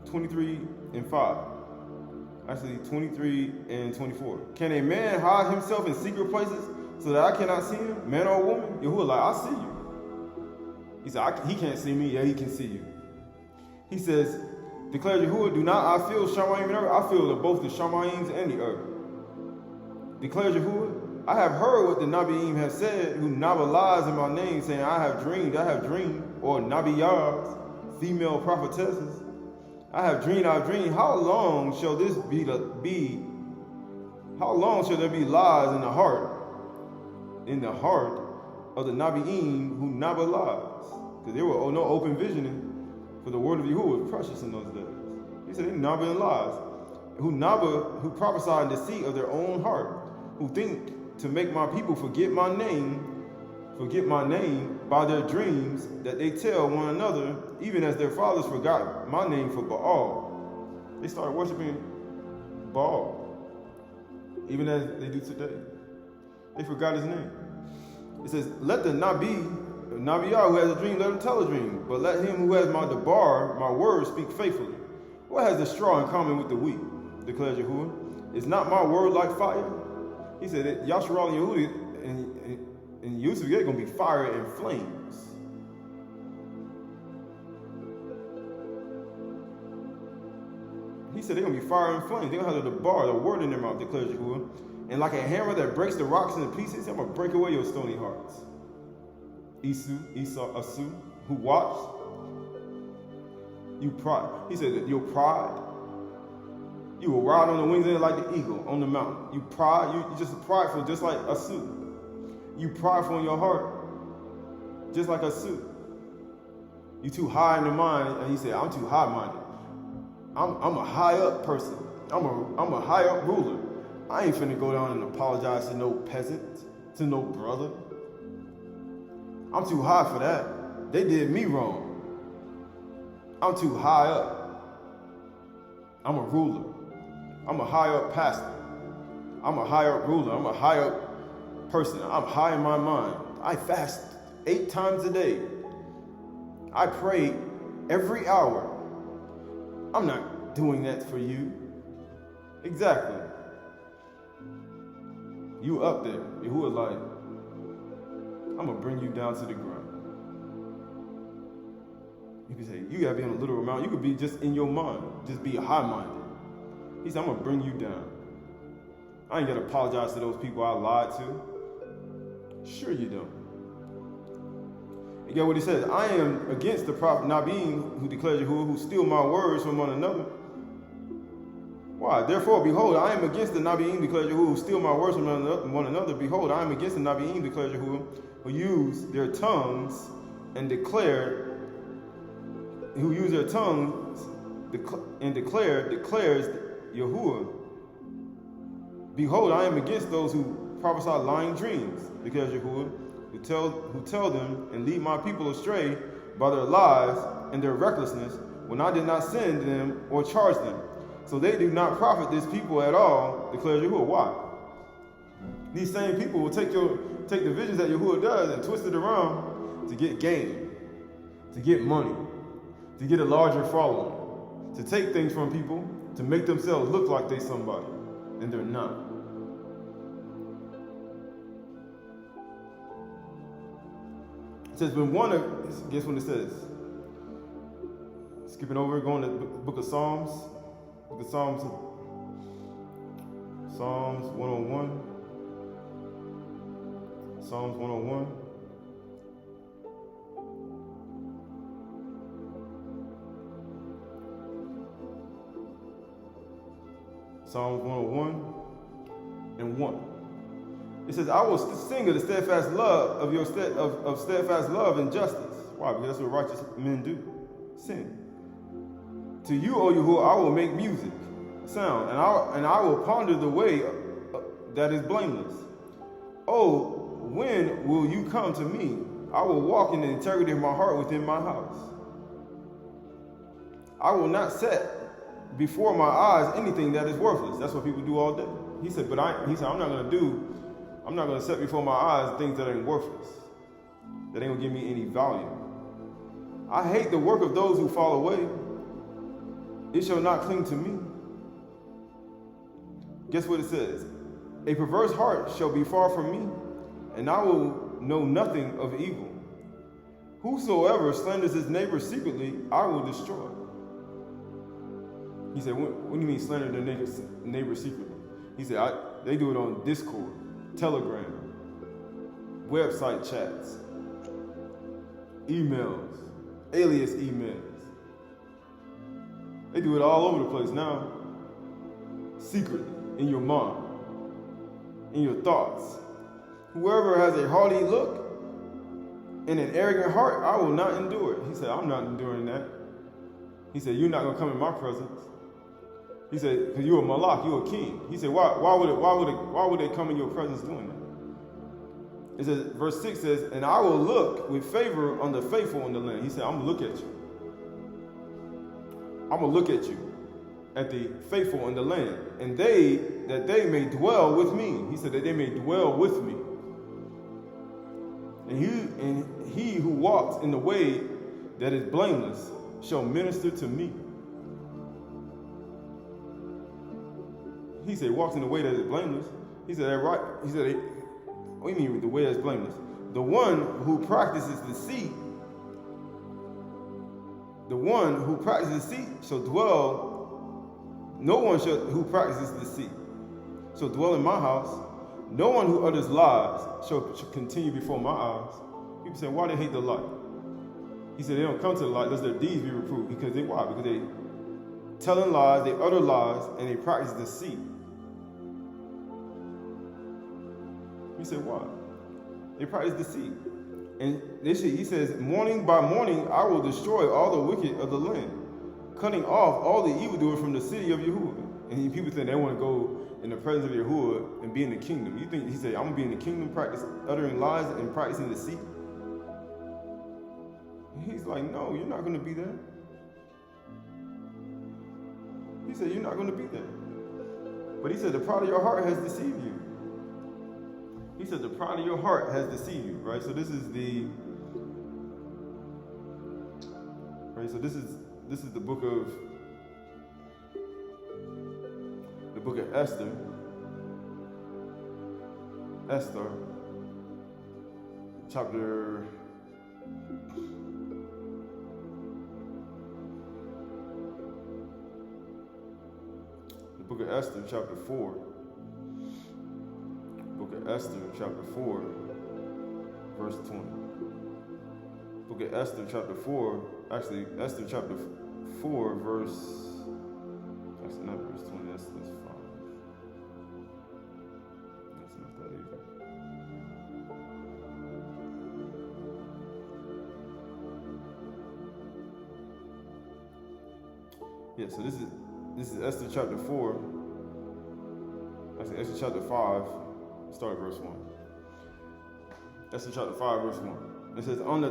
[SPEAKER 2] 23 and 5. Actually, 23 and 24. Can a man hide himself in secret places so that I cannot see him, man or woman? Yahuwah, like, I see you. He said, he can't see me, yeah, he can see you. He says, declares Yahuwah, do not I feel Shamayim and earth? I feel both the Shamayims and the earth. Declares Yahuwah, I have heard what the Nabiim have said, who Naba lies in my name, saying, I have dreamed, or Nabiyahs, female prophetesses. I have dreamed. How long shall this be? How long shall there be lies in the heart of the Nabiim who Naba lies? Because there were no open visioning, for the word of Yahuwah was precious in those days. He said, they Naba and lies, who prophesy in deceit of their own heart, who think to make my people forget my name by their dreams that they tell one another, even as their fathers forgot my name for Baal. They started worshiping Baal, even as they do today. They forgot his name. It says, let the Nabiyah who has a dream, let him tell a dream, but let him who has my debar, my word, speak faithfully. What has the straw in common with the wheat? Declares Yahuwah. Is not my word like fire? He said that Yasharal and Yahuwah and Yusuf, they're going to be fire and flames. He said they're going to be fire and flames. They're going to have the bar, the word in their mouth, declares Yahuwah. And like a hammer that breaks the rocks into pieces, I'm going to break away your stony hearts. Asu, who watched, you pride. He said that your pride, you will ride on the wings of it like the eagle on the mountain. You pride, you just prideful, just like Asu. You prideful in your heart, just like Asu. You too high in the mind, and he said, I'm too high-minded. I'm a high-up person. I'm a high-up ruler. I ain't finna go down and apologize to no peasant, to no brother. I'm too high for that. They did me wrong. I'm too high up. I'm a ruler. I'm a high-up pastor. I'm a high-up ruler. I'm a high-up person. I'm high in my mind. I fast 8 times a day. I pray every hour. I'm not doing that for you. Exactly. You up there. Yahuwah like, I'm going to bring you down to the ground. You can say, you got to be on a literal amount. You could be just in your mind. Just be high-minded. He said, I'm going to bring you down. I ain't got to apologize to those people I lied to. Sure you don't. You get what he says? I am against the prophet Nabiim who declares Yahuwah, who steal my words from one another. Why? Therefore, behold, I am against the Nabiim, declares Yahuwah, who steal my words from one another. Behold, I am against the Nabiim, declares Yahuwah, who use their tongues and declares Yahuwah. Behold, I am against those who prophesy lying dreams, declares Yahuwah, who tell them and lead my people astray by their lies and their recklessness, when I did not send them or charge them. So they do not profit this people at all, declares Yahuwah. Why? These same people will take the visions that Yahuwah does and twist it around to get gain, to get money, to get a larger following, to take things from people, to make themselves look like they're somebody, and they're not. It says, guess what it says? Skipping over, going to the book of Psalms. Book of Psalms 101. Psalms 101. Psalms 101 and 1. It says, I will sing of the steadfast love of your steadfast love and justice. Why? Because that's what righteous men do. Sing. To you, O Yahuwah, I will make music, sound, and I will ponder the way that is blameless. Oh, when will you come to me? I will walk in the integrity of my heart within my house. I will not set before my eyes anything that is worthless. That's what people do all day. He said, I'm not going to set before my eyes things that ain't worthless, that ain't going to give me any value. I hate the work of those who fall away. It shall not cling to me. Guess what it says? A perverse heart shall be far from me, and I will know nothing of evil. Whosoever slanders his neighbor secretly, I will destroy. He said, what do you mean slander their neighbor secretly? He said, they do it on Discord, Telegram, website chats, emails, alias emails. They do it all over the place now. Secretly, in your mind, in your thoughts. Whoever has a haughty look and an arrogant heart, I will not endure it. He said, I'm not enduring that. He said, you're not going to come in my presence. He said, because you're a malach, you're a king. He said, why would they come in your presence doing that? It says, verse 6 says, and I will look with favor on the faithful in the land. He said, I'm going to look at you. I'm going to look at you, at the faithful in the land, and that they may dwell with me. He said that they may dwell with me. And he who walks in the way that is blameless shall minister to me. He said, walks in the way that is blameless. He said, that right. He said, what do you mean the way that is blameless? The one who practices deceit, shall dwell. No one who practices deceit shall dwell in my house. No one who utters lies shall continue before my eyes. People say, why they hate the light? He said they don't come to the light lest their deeds be reproved. Because why? Because they telling lies, they utter lies, and they practice deceit. He said, why? They practice deceit. And he says, morning by morning I will destroy all the wicked of the land, cutting off all the evildoers from the city of Yahuwah. And people think they want to go in the presence of Yahuwah and be in the kingdom. You think he said, I'm going to be in the kingdom, practice uttering lies and practicing deceit? And he's like, no, you're not going to be there. He said, you're not going to be there. But he said, the pride of your heart has deceived you. He said, the pride of your heart has deceived you, right? So this is the book of Esther. Esther, chapter the book of Esther, chapter 4. Book of Esther, chapter 4, verse 20. Book of Esther, chapter 4, actually, Esther, chapter 4, verse, that's not verse 20, that's 5. That's not that either. Yeah, so this is Esther, chapter 4, actually, Esther, chapter 5, start at verse 1. Esther chapter 5, verse 1. It says, on the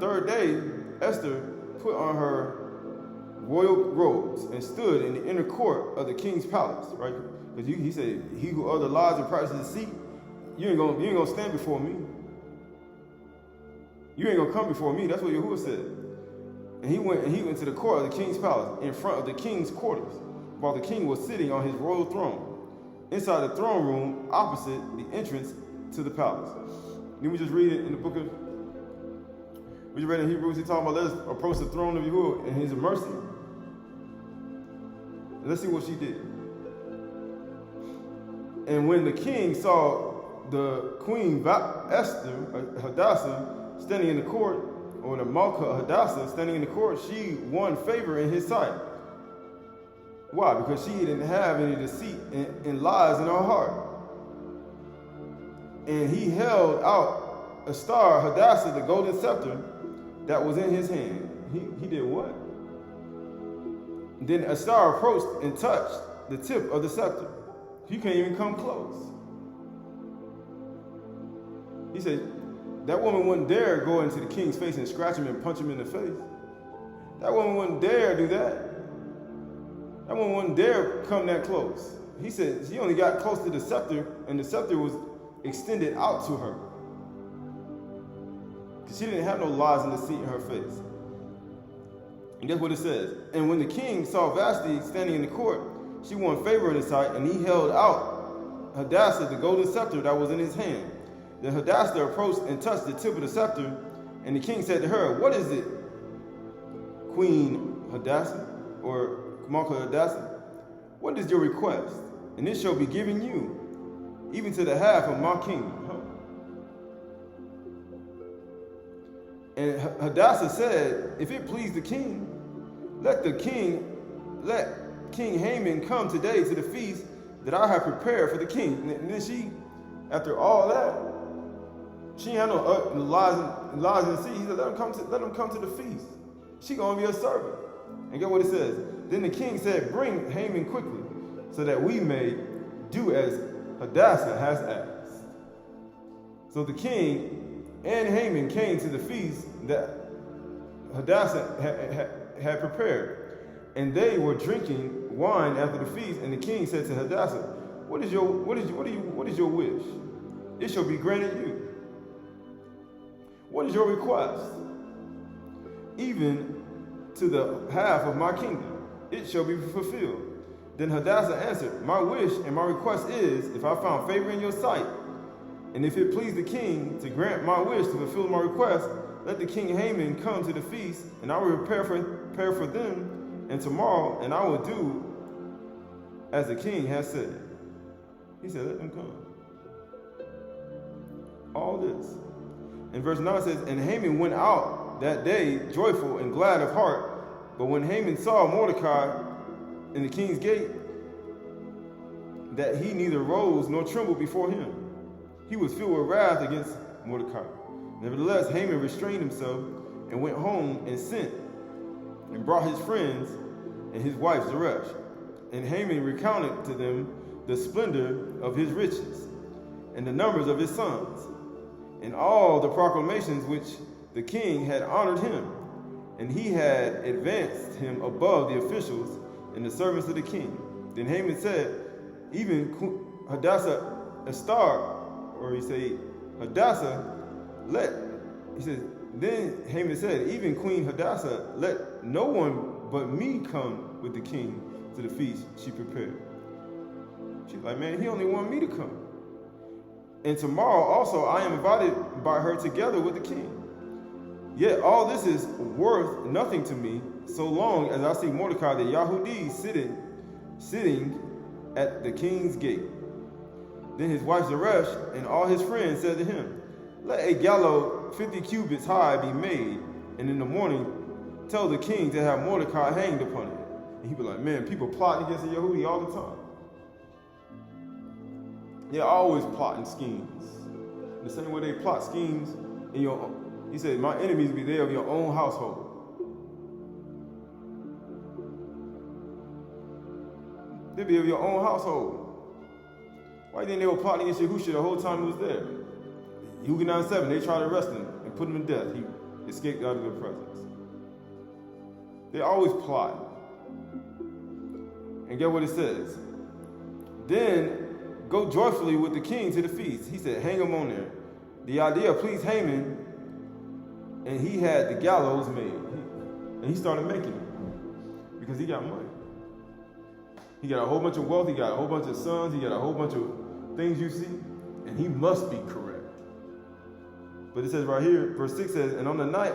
[SPEAKER 2] third day, Esther put on her royal robes and stood in the inner court of the king's palace, right? Because he said, he who utters lies and practices deceit, you ain't gonna stand before me. You ain't gonna come before me. That's what Yahuwah said. And he went to the court of the king's palace in front of the king's quarters, while the king was sitting on his royal throne, inside the throne room opposite the entrance to the palace. Then we just read it in the book of, we just read in Hebrews, he's talking about let us approach the throne of Yahuwah in his mercy. And let's see what she did. And when the king saw the queen Esther, Hadassah, standing in the court, or the Malka Hadassah standing in the court, she won favor in his sight. Why? Because she didn't have any deceit and lies in her heart. And he held out a star, Hadassah, the golden scepter, that was in his hand. He did what? Then a star approached and touched the tip of the scepter. He can't even come close. He said, that woman wouldn't dare go into the king's face and scratch him and punch him in the face. That woman wouldn't dare do that. That woman wouldn't dare come that close. He said she only got close to the scepter, and the scepter was extended out to her. Because she didn't have no lies and deceit in her face. And guess what it says? And when the king saw Vashti standing in the court, she won favor in his sight, and he held out Hadassah, the golden scepter that was in his hand. Then Hadassah approached and touched the tip of the scepter, and the king said to her, "What is it, Queen Hadassah, or Malka Hadassah? What is your request? And it shall be given you, even to the half of my kingdom." And Hadassah said, "If it please the king, let King Haman come today to the feast that I have prepared for the king." And then she, after all that, she had no lies and deceit. He said, let him come to the feast. She gonna be a servant. And get what it says. Then the king said, "Bring Haman quickly, so that we may do as Hadassah has asked." So the king and Haman came to the feast that Hadassah had prepared. And they were drinking wine after the feast, and the king said to Hadassah, What is your wish? It shall be granted you. What is your request? Even to the half of my kingdom, it shall be fulfilled. Then Hadassah answered, "My wish and my request is, if I found favor in your sight, and if it please the king to grant my wish to fulfill my request, let the king Haman come to the feast, and I will prepare for them, and tomorrow, and I will do as the king has said." He said, "Let them come." All this. And verse 9 says, "And Haman went out that day joyful and glad of heart. But when Haman saw Mordecai in the king's gate, that he neither rose nor trembled before him, he was filled with wrath against Mordecai. Nevertheless, Haman restrained himself and went home and sent and brought his friends and his wife Zeresh. And Haman recounted to them the splendor of his riches and the numbers of his sons, and all the proclamations which the king had honored him, and he had advanced him above the officials and the servants of the king. Then Haman said, even Hadassah then Haman said, even Queen Hadassah, let no one but me come with the king to the feast she prepared. She's like, man, he only wanted me to come. And tomorrow also I am invited by her together with the king. Yet all this is worth nothing to me, so long as I see Mordecai the Yahudi sitting at the king's gate. Then his wife Zeresh and all his friends said to him, let a gallows 50 cubits high be made, and in the morning tell the king to have Mordecai hanged upon it. And he'd be like, man, people plotting against the Yahudi all the time. They're always plotting schemes. The same way they plot schemes in your own. He said, my enemies be there of your own household. They be of your own household. Why do you think they were plotting against Yahushua the whole time he was there? Huguenot 7, they tried to arrest him and put him to death. He escaped out of their presence. They always plot. And get what it says. Then go joyfully with the king to the feast. He said, hang him on there. The idea pleased Haman, and he had the gallows made. And he started making it because he got money. He got a whole bunch of wealth. He got a whole bunch of sons. He got a whole bunch of things you see. And he must be correct. But it says right here, verse 6 says, and on the night,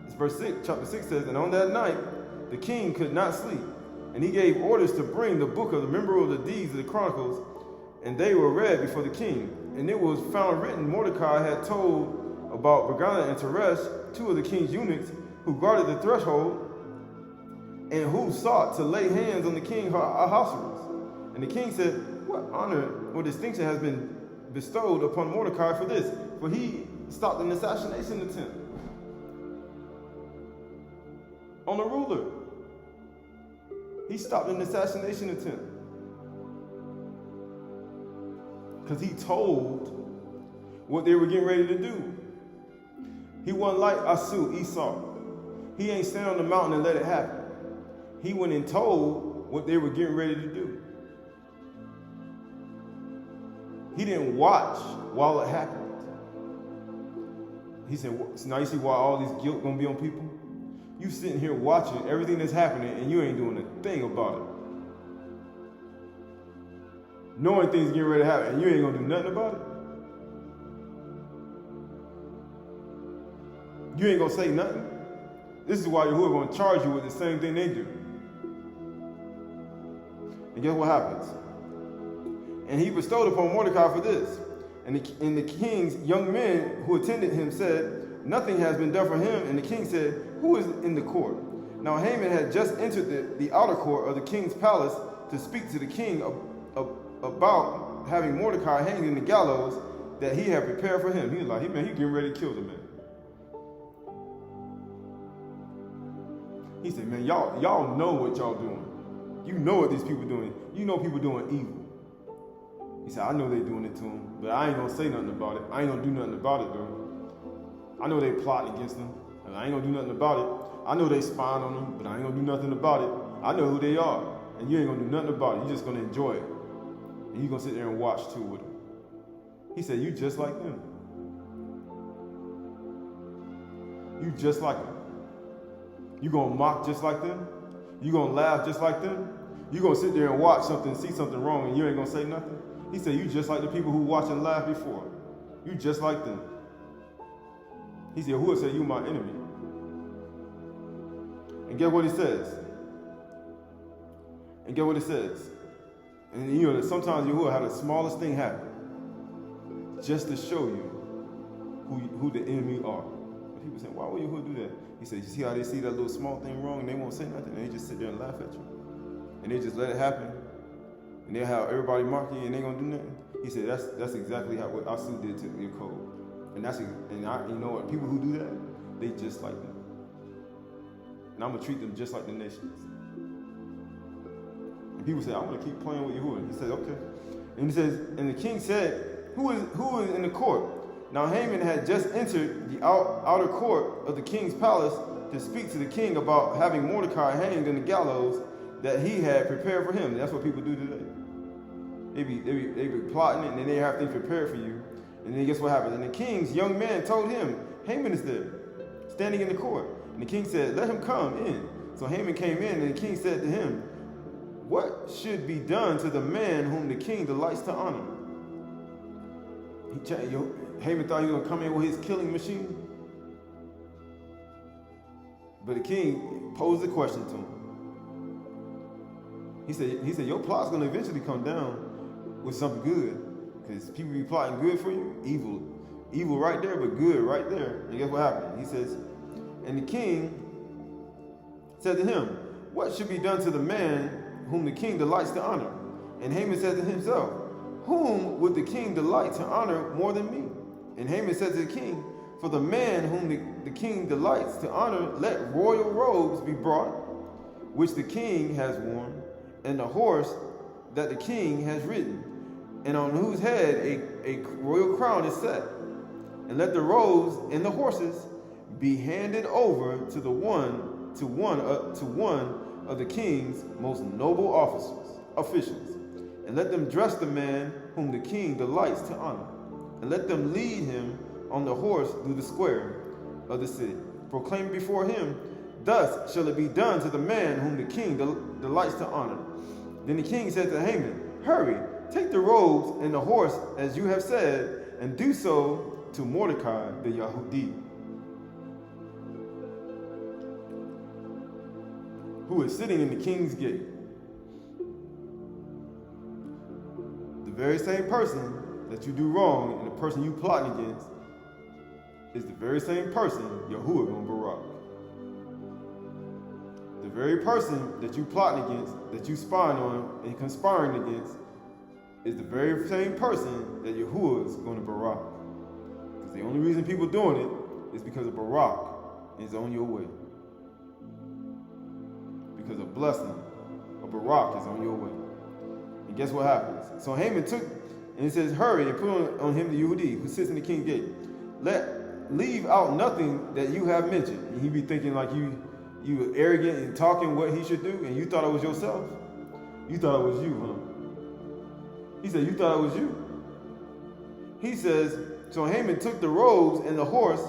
[SPEAKER 2] it's verse 6, chapter 6 says, and on that night, the king could not sleep. And he gave orders to bring the book of the memorial of the deeds of the Chronicles, and they were read before the king. And it was found written, Mordecai had told about Bigana and Teresh, two of the king's eunuchs, who guarded the threshold, and who sought to lay hands on the king Ahasuerus. And the king said, what honor or distinction has been bestowed upon Mordecai for this? For he stopped an assassination attempt on the ruler. He stopped an assassination attempt because he told what they were getting ready to do. He wasn't like Esau. He ain't stand on the mountain and let it happen. He went and told what they were getting ready to do. He didn't watch while it happened. He said, so now you see why all this guilt gonna be on people? You sitting here watching everything that's happening and you ain't doing a thing about it. Knowing things getting ready to happen and you ain't gonna do nothing about it. You ain't gonna say nothing. This is why Yahuwah gonna charge you with the same thing they do. And guess what happens? And he bestowed upon Mordecai for this. And the king's young men who attended him said, nothing has been done for him. And the king said, who is in the court? Now Haman had just entered the outer court of the king's palace to speak to the king about having Mordecai hanged in the gallows that he had prepared for him. He was like, he getting ready to kill the man. He said, man, y'all know what y'all doing. You know what these people doing. You know people doing evil. He said, I know they doing it to him, but I ain't gonna say nothing about it. I ain't gonna do nothing about it, though. I know they plotting against him, and I ain't gonna do nothing about it. I know they spying on him, but I ain't gonna do nothing about it. I know who they are, and you ain't gonna do nothing about it. You're just gonna enjoy it. And you're gonna sit there and watch too with them. He said, you just like them. You just like them. You gonna mock just like them? You gonna laugh just like them? You gonna sit there and watch something, see something wrong, and you ain't gonna say nothing? He said, you just like the people who watch and laugh before. You just like them. He said, who said you my enemy? And get what he says. And get what it says. And you know that sometimes Yahuwah had the smallest thing happen just to show you who the enemy are. And people say, why would Yahuwah do that? He said, you see how they see that little small thing wrong and they won't say nothing, and they just sit there and laugh at you. And they just let it happen. And they'll have everybody mock you and they gonna do nothing. He said, that's exactly what Asu did to your code. And you know what? People who do that, they just like them. And I'm gonna treat them just like the nations. And people say, I want to keep playing with Yahuwah. He said, okay. And he says, and the king said, who is in the court? Now Haman had just entered the outer court of the king's palace to speak to the king about having Mordecai hanged in the gallows that he had prepared for him. And that's what people do today. They be plotting it, and then they have things prepared for you. And then guess what happens? And the king's young man told him, Haman is there, standing in the court. And the king said, let him come in. So Haman came in, and the king said to him, what should be done to the man whom the king delights to honor? Haman thought he was going to come in with his killing machine. But the king posed a question to him. He said, your plot's going to eventually come down with something good. Because people be plotting good for you, evil right there, but good right there. And guess what happened? He says, and the king said to him, what should be done to the man whom the king delights to honor? And Haman said to himself, whom would the king delight to honor more than me? And Haman said to the king, for the man whom the king delights to honor, let royal robes be brought, which the king has worn, and the horse that the king has ridden, and on whose head a royal crown is set. And let the robes and the horses be handed over to one of the king's most noble officials. And let them dress the man whom the king delights to honor. And let them lead him on the horse through the square of the city, proclaiming before him, thus shall it be done to the man whom the king delights to honor. Then the king said to Haman, hurry, take the robes and the horse as you have said, and do so to Mordecai the Yahudi, who is sitting in the king's gate. The very same person that you do wrong and the person you plotting against is the very same person Yahuwah gonna Barak. the very person that you plotting against, that you spying on and conspiring against, is the very same person that Yahuwah is going to barak. Because the only reason people doing it is because of barak is on your way. Because a blessing, a barak is on your way. And guess what happens? So Haman took, and it says, hurry and put on him the Yehudi who sits in the king's gate. Leave out nothing that you have mentioned. And he be thinking like you were arrogant and talking what he should do, and you thought it was yourself. You thought it was you, huh? He said, you thought it was you. He says, so Haman took the robes and the horse,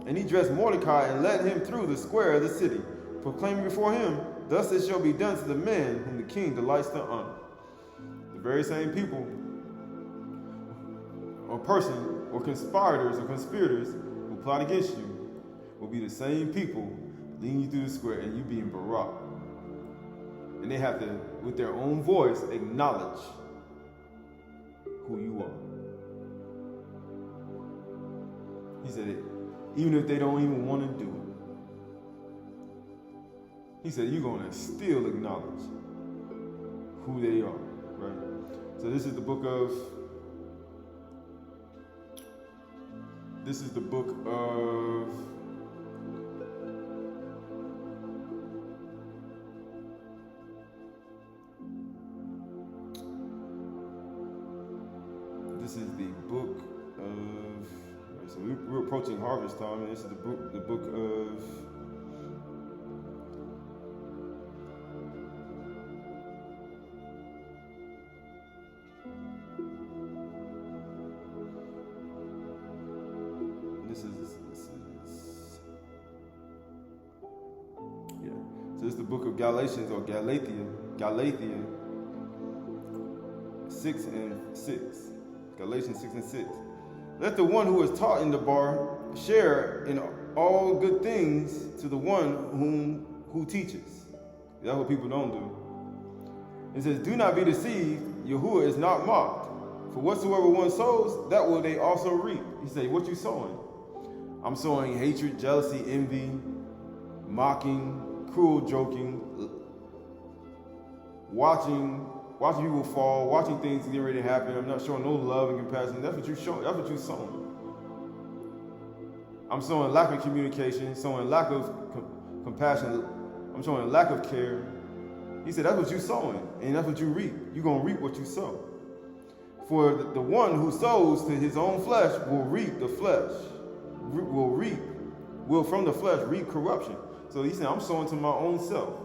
[SPEAKER 2] and he dressed Mordecai and led him through the square of the city, proclaiming before him, thus it shall be done to the man whom the king delights to honor. The very same people, or person, or conspirators who plot against you will be the same people leading you through the square and you being barak. And they have to, with their own voice, acknowledge who you are. He said it, even if they don't even want to do it. He said you're going to still acknowledge who they are, right? So this is the book of so we're approaching harvest time, and this is the book of So this is the book of Galatians, or Galatia 6 and 6. Galatians 6 and 6. Let the one who is taught in the bar share in all good things to the one who teaches. That's what people don't do. It says, do not be deceived, Yahuwah is not mocked. For whatsoever one sows, that will they also reap. He said, what you sowing? I'm sowing hatred, jealousy, envy, mocking, cruel joking, watching people fall, watching things get ready to happen. I'm not showing no love and compassion. That's what you're sowing. I'm sowing lack of communication, sowing lack of compassion. I'm showing lack of care. He said that's what you're sowing, and that's what you reap. You're going to reap what you sow. For the one who sows to his own flesh will reap the flesh, will from the flesh reap corruption. So he said, I'm sowing to my own self.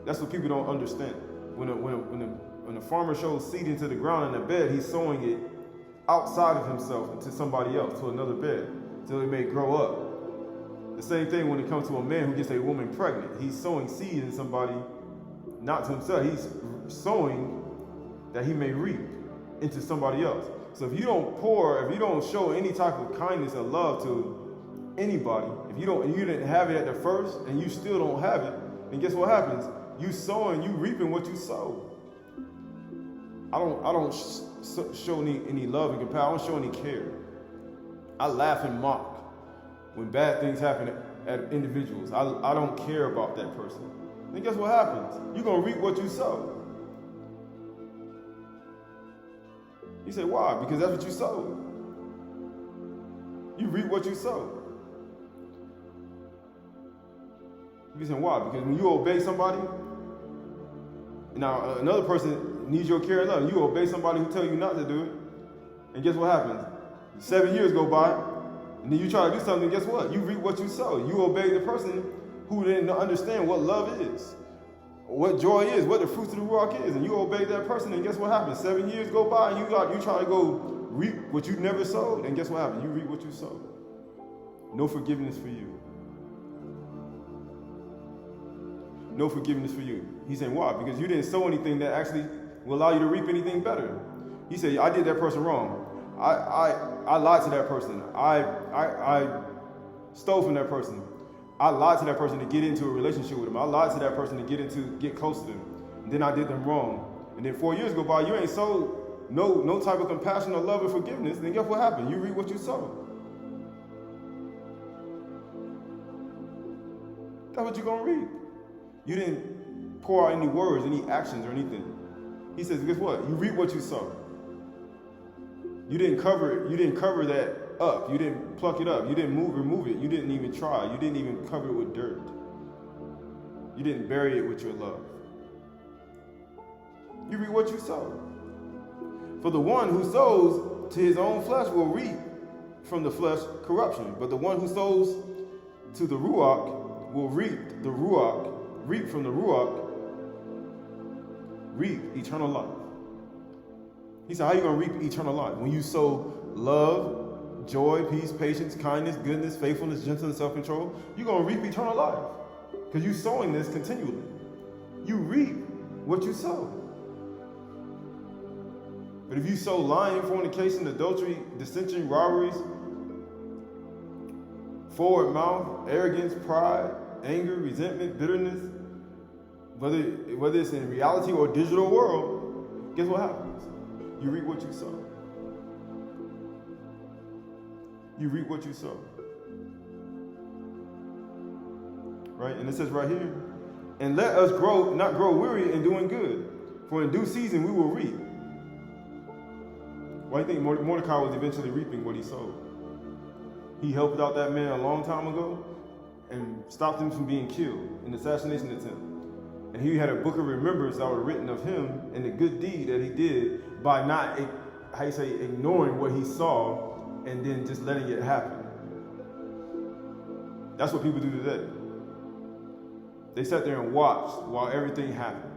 [SPEAKER 2] That's what people don't understand. When a farmer shows seed into the ground in a bed, he's sowing it outside of himself into somebody else, to another bed, so it may grow up. The same thing when it comes to a man who gets a woman pregnant. He's sowing seed in somebody, not to himself. He's sowing that he may reap into somebody else. So if you don't show any type of kindness or love to anybody, if you didn't have it at the first and you still don't have it, then guess what happens? You sowing, you reaping what you sow. I don't show any love and compassion. I don't show any care. I laugh and mock when bad things happen at individuals. I don't care about that person. Then guess what happens? You're gonna reap what you sow. You say, why? Because that's what you sow. You reap what you sow. You say, why? Because when you obey somebody, now another person needs your care and love. You obey somebody who tells you not to do it, and guess what happens? 7 years go by, and then you try to do something, guess what? You reap what you sow. You obey the person who didn't understand what love is, what joy is, what the fruits of the Ruach is, and you obey that person, and guess what happens? 7 years go by, and you try to go reap what you never sowed, and guess what happens? You reap what you sowed. No forgiveness for you. No forgiveness for you. He's saying, why? Because you didn't sow anything that actually will allow you to reap anything better. He said, I did that person wrong. I lied to that person. I stole from that person. I lied to that person to get into a relationship with them. I lied to that person to get close to them. And then I did them wrong. And then 4 years go by, you ain't sowed no type of compassion or love or forgiveness. Then guess what happened? You reap what you sow. That's what you're going to reap. You didn't pour out any words, any actions, or anything. He says, guess what? You reap what you sow. You didn't cover it. You didn't cover that up. You didn't pluck it up. You didn't remove it. You didn't even try. You didn't even cover it with dirt. You didn't bury it with your love. You reap what you sow. For the one who sows to his own flesh will reap from the flesh corruption, but the one who sows to the Ruach will reap from the Ruach, reap eternal life. He said, how are you going to reap eternal life? When you sow love, joy, peace, patience, kindness, goodness, faithfulness, gentleness, self-control, you're going to reap eternal life. Because you're sowing this continually. You reap what you sow. But if you sow lying, fornication, adultery, dissension, robberies, forward mouth, arrogance, pride, anger, resentment, bitterness, whether it's in reality or digital world, guess what happens? You reap what you sow. You reap what you sow. Right? And it says right here, and let us not grow weary in doing good, for in due season we will reap. Why do you think Mordecai was eventually reaping what he sowed? He helped out that man a long time ago and stopped him from being killed in the assassination attempt. And he had a book of remembrance that was written of him and the good deed that he did by not, ignoring what he saw and then just letting it happen. That's what people do today. They sat there and watched while everything happened.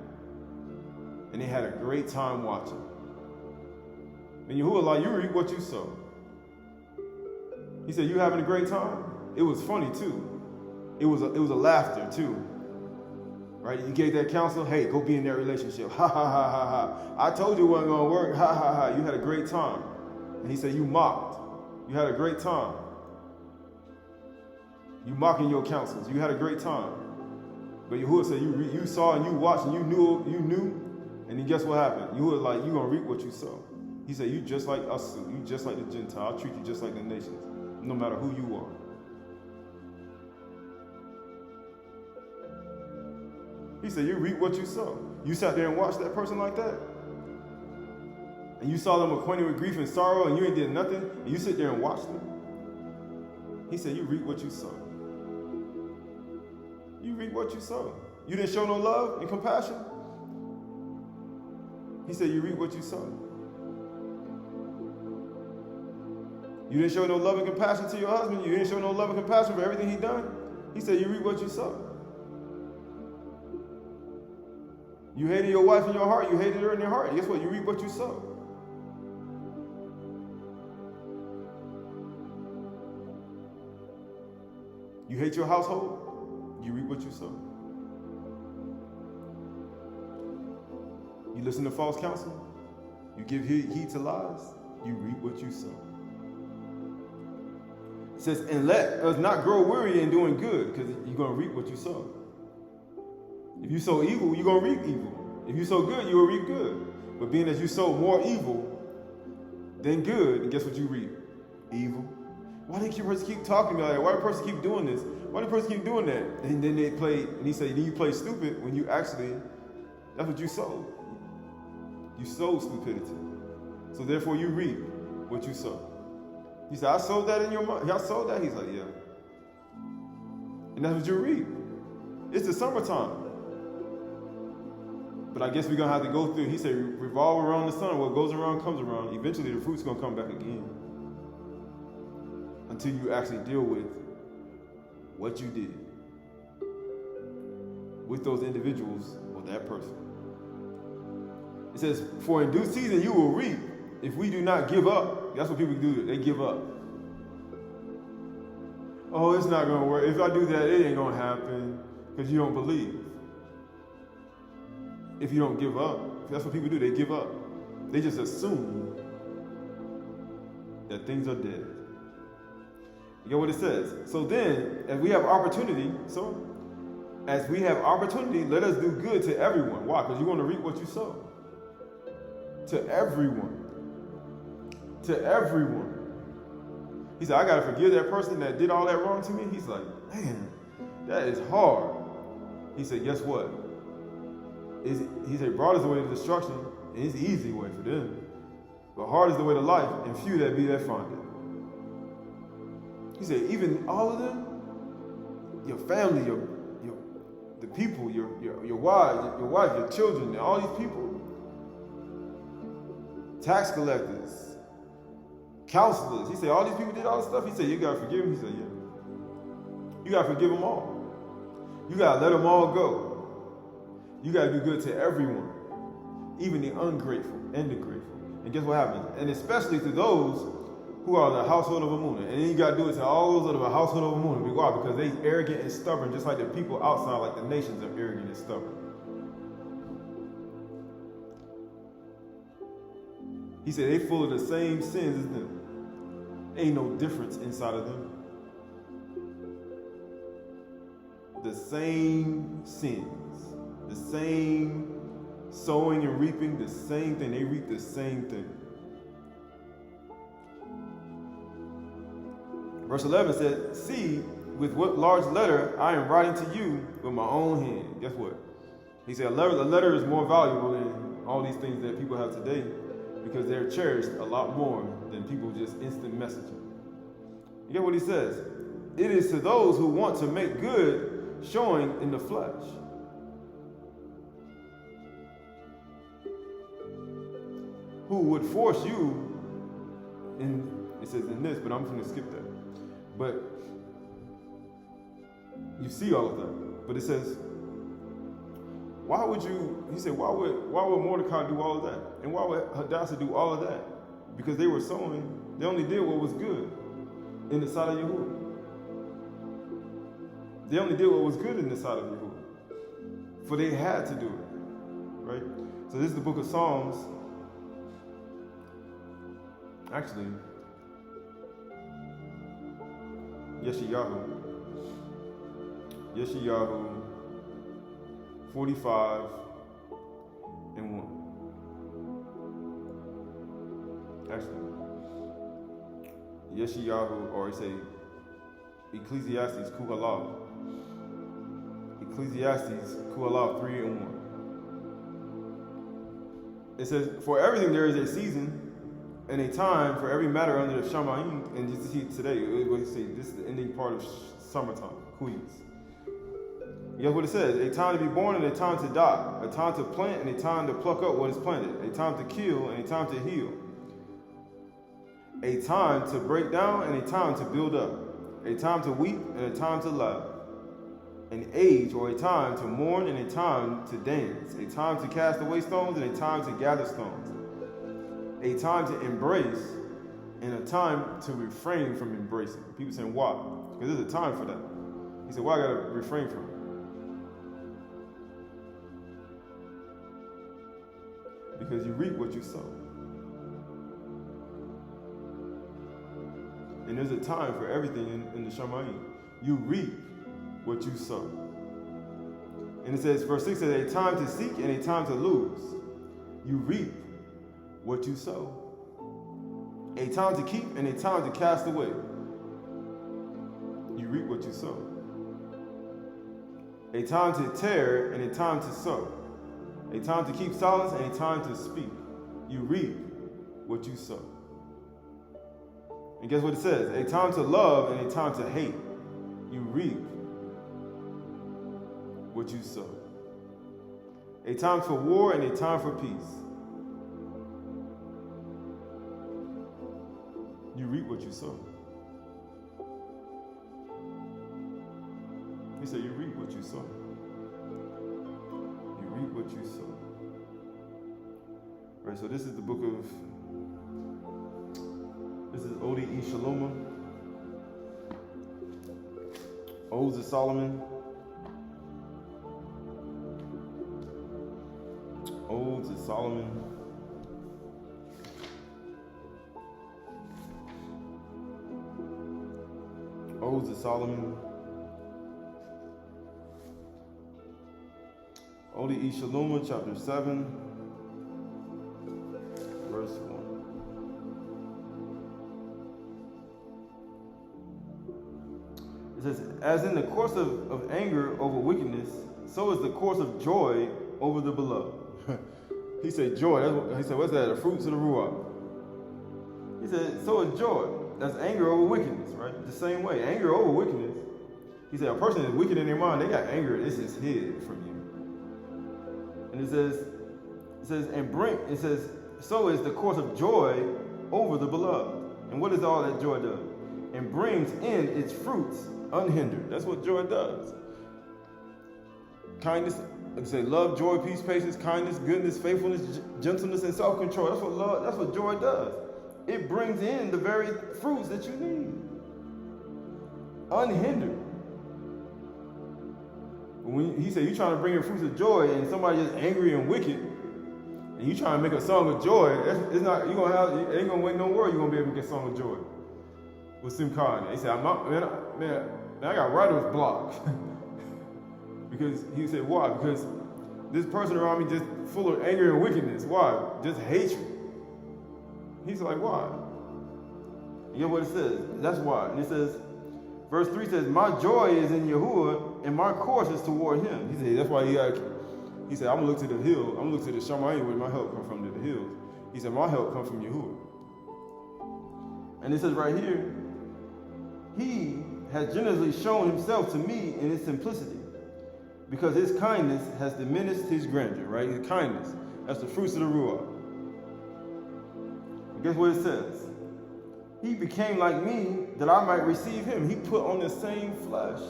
[SPEAKER 2] And they had a great time watching. And Yahuwah, like, you reap what you sow. He said, you having a great time? It was funny too. It was a laughter too. Right? You gave that counsel, hey, go be in that relationship. Ha ha ha ha ha. I told you it wasn't gonna work. Ha ha ha. You had a great time. And he said, you mocked. You had a great time. You mocking your counsels. You had a great time. But Yahuwah said, you saw and you watched and you knew. And then guess what happened? Yahuwah like, you gonna reap what you sow. He said, you just like us, you just like the Gentile. I'll treat you just like the nations, no matter who you are. He said, you reap what you sow. You sat there and watched that person like that. And you saw them acquainted with grief and sorrow and you ain't did nothing, and you sit there and watch them. He said, you reap what you sow. You reap what you sow. You didn't show no love and compassion. He said, you reap what you sow. You didn't show no love and compassion to your husband. You didn't show no love and compassion for everything he done. He said, you reap what you sow. You hated your wife in your heart. You hated her in your heart. Guess what? You reap what you sow. You hate your household. You reap what you sow. You listen to false counsel. You give heed to lies. You reap what you sow. It says, and let us not grow weary in doing good, because you're going to reap what you sow. If you sow evil, you're going to reap evil. If you sow good, you will reap good. But being as you sow more evil than good, and guess what you reap? Evil. Why do the person keep talking about that? Why do the person keep doing this? Why do the person keep doing that? And then they play, and he said, then you play stupid when you actually, that's what you sowed. You sowed stupidity. So therefore you reap what you sow. He said, I sowed that in your mind. Y'all sowed that? He's like, yeah. And that's what you reap. It's the summertime. But I guess we're going to have to go through, he said, revolve around the sun. What goes around comes around. Eventually the fruit's going to come back again. Until you actually deal with what you did with those individuals or that person. It says, for in due season you will reap if we do not give up. That's what people do. They give up. Oh, it's not going to work. If I do that, it ain't going to happen because you don't believe. If you don't give up, that's what people do. They give up. They just assume that things are dead. You get what it says? So then, as we have opportunity, let us do good to everyone. Why? Because you're going to reap what you sow. To everyone. To everyone. He said, I got to forgive that person that did all that wrong to me. He's like, man, That is hard. He said, guess what? He said, broad is the way to destruction, and it's the easy way for them. But hard is the way to life, and few that be that find it. He said, even all of them, your family, the people, your wife, your children, and all these people, tax collectors, counselors. He said, all these people did all this stuff. He said, you gotta forgive them. He said, yeah. You gotta forgive them all. You gotta let them all go. You gotta do good to everyone, even the ungrateful and the grateful. And guess what happens? And especially to those who are the household of Amunah. And then you got to do it to all those of the household of Amunah. Why? Because they arrogant and stubborn, just like the people outside, like the nations are arrogant and stubborn. He said they full of the same sins as them. Ain't no difference inside of them. The same sins, the same sowing and reaping, the same thing. They reap the same thing. Verse 11 said, see, with what large letter I am writing to you with my own hand. Guess what? He said a letter is more valuable than all these things that people have today because they're cherished a lot more than people just instant messaging. You get what he says? It is to those who want to make good showing in the flesh. Who would force you in, it says in this, but I'm going to skip that. But you see all of that. But it says, why would you, he said, why would Mordecai do all of that? And why would Hadassah do all of that? Because they were sowing, they only did what was good in the side of Yahuwah. They only did what was good in the side of Yahuwah. For they had to do it. Right? So this is the book of Psalms. Actually, Yeshayahu 45 and 1. Actually, Yeshayahu, or I say Ecclesiastes Qahalath. Ecclesiastes Qahalath 3 and 1. It says, for everything there is a season and a time for every matter under the Shamayim. And just see today, this is the ending part of summertime, Kuyas. You know what it says? A time to be born and a time to die. A time to plant and a time to pluck up what is planted. A time to kill and a time to heal. A time to break down and a time to build up. A time to weep and a time to laugh. An age or a time to mourn and a time to dance. A time to cast away stones and a time to gather stones. A time to embrace and a time to refrain from embracing. People saying, why? Because there's a time for that. He said, why I gotta refrain from it? Because you reap what you sow. And there's a time for everything in the Shamayim. You reap what you sow. And it says, verse 6 says, a time to seek and a time to lose. You reap what you sow. A time to keep and a time to cast away. You reap what you sow. A time to tear and a time to sow. A time to keep silence and a time to speak. You reap what you sow. And guess what it says? A time to love and a time to hate. You reap what you sow. A time for war and a time for peace. You reap what you sow. He said, you reap what you sow. You reap what you sow. Right, so this is the book of, this is Aydah Shaloma, Odes of Solomon, Odes of Solomon, Odes of Solomon, Aydah Shaloma, chapter 7, verse 1. It says, as in the course of anger over wickedness, so is the course of joy over the beloved. He said joy. He said, what's that? The fruits of the Ruach. He said, so is joy. That's anger over wickedness, right? The same way. Anger over wickedness. He said, a person is wicked in their mind, they got anger. This is hid from you. And it says, so is the course of joy over the beloved. And what is all that joy does? And brings in its fruits unhindered. That's what joy does. Kindness, say love, joy, peace, patience, kindness, goodness, faithfulness, gentleness, and self-control. That's what joy does. It brings in the very fruits that you need. Unhindered. When he said you're trying to bring in fruits of joy and somebody just angry and wicked, and you trying to make a song of joy, it ain't gonna wait no word. You're gonna be able to get a song of joy with Simcha. He said, man, I got writer's block. Because he said, why? Because this person around me just full of anger and wickedness. Why? Just hatred. He's like, why? You know what it says? That's why. And it says, verse 3 says, my joy is in Yahuwah, and my course is toward him. He said, that's why he said, I'm going to look to the hill. I'm going to look to the Shamayim where my help comes from, to the hills. He said, my help comes from Yahuwah. And it says right here, he has generously shown himself to me in his simplicity, because his kindness has diminished his grandeur, right? His kindness, that's the fruits of the Ruach. And guess what it says? He became like me that I might receive him. He put on the same flesh,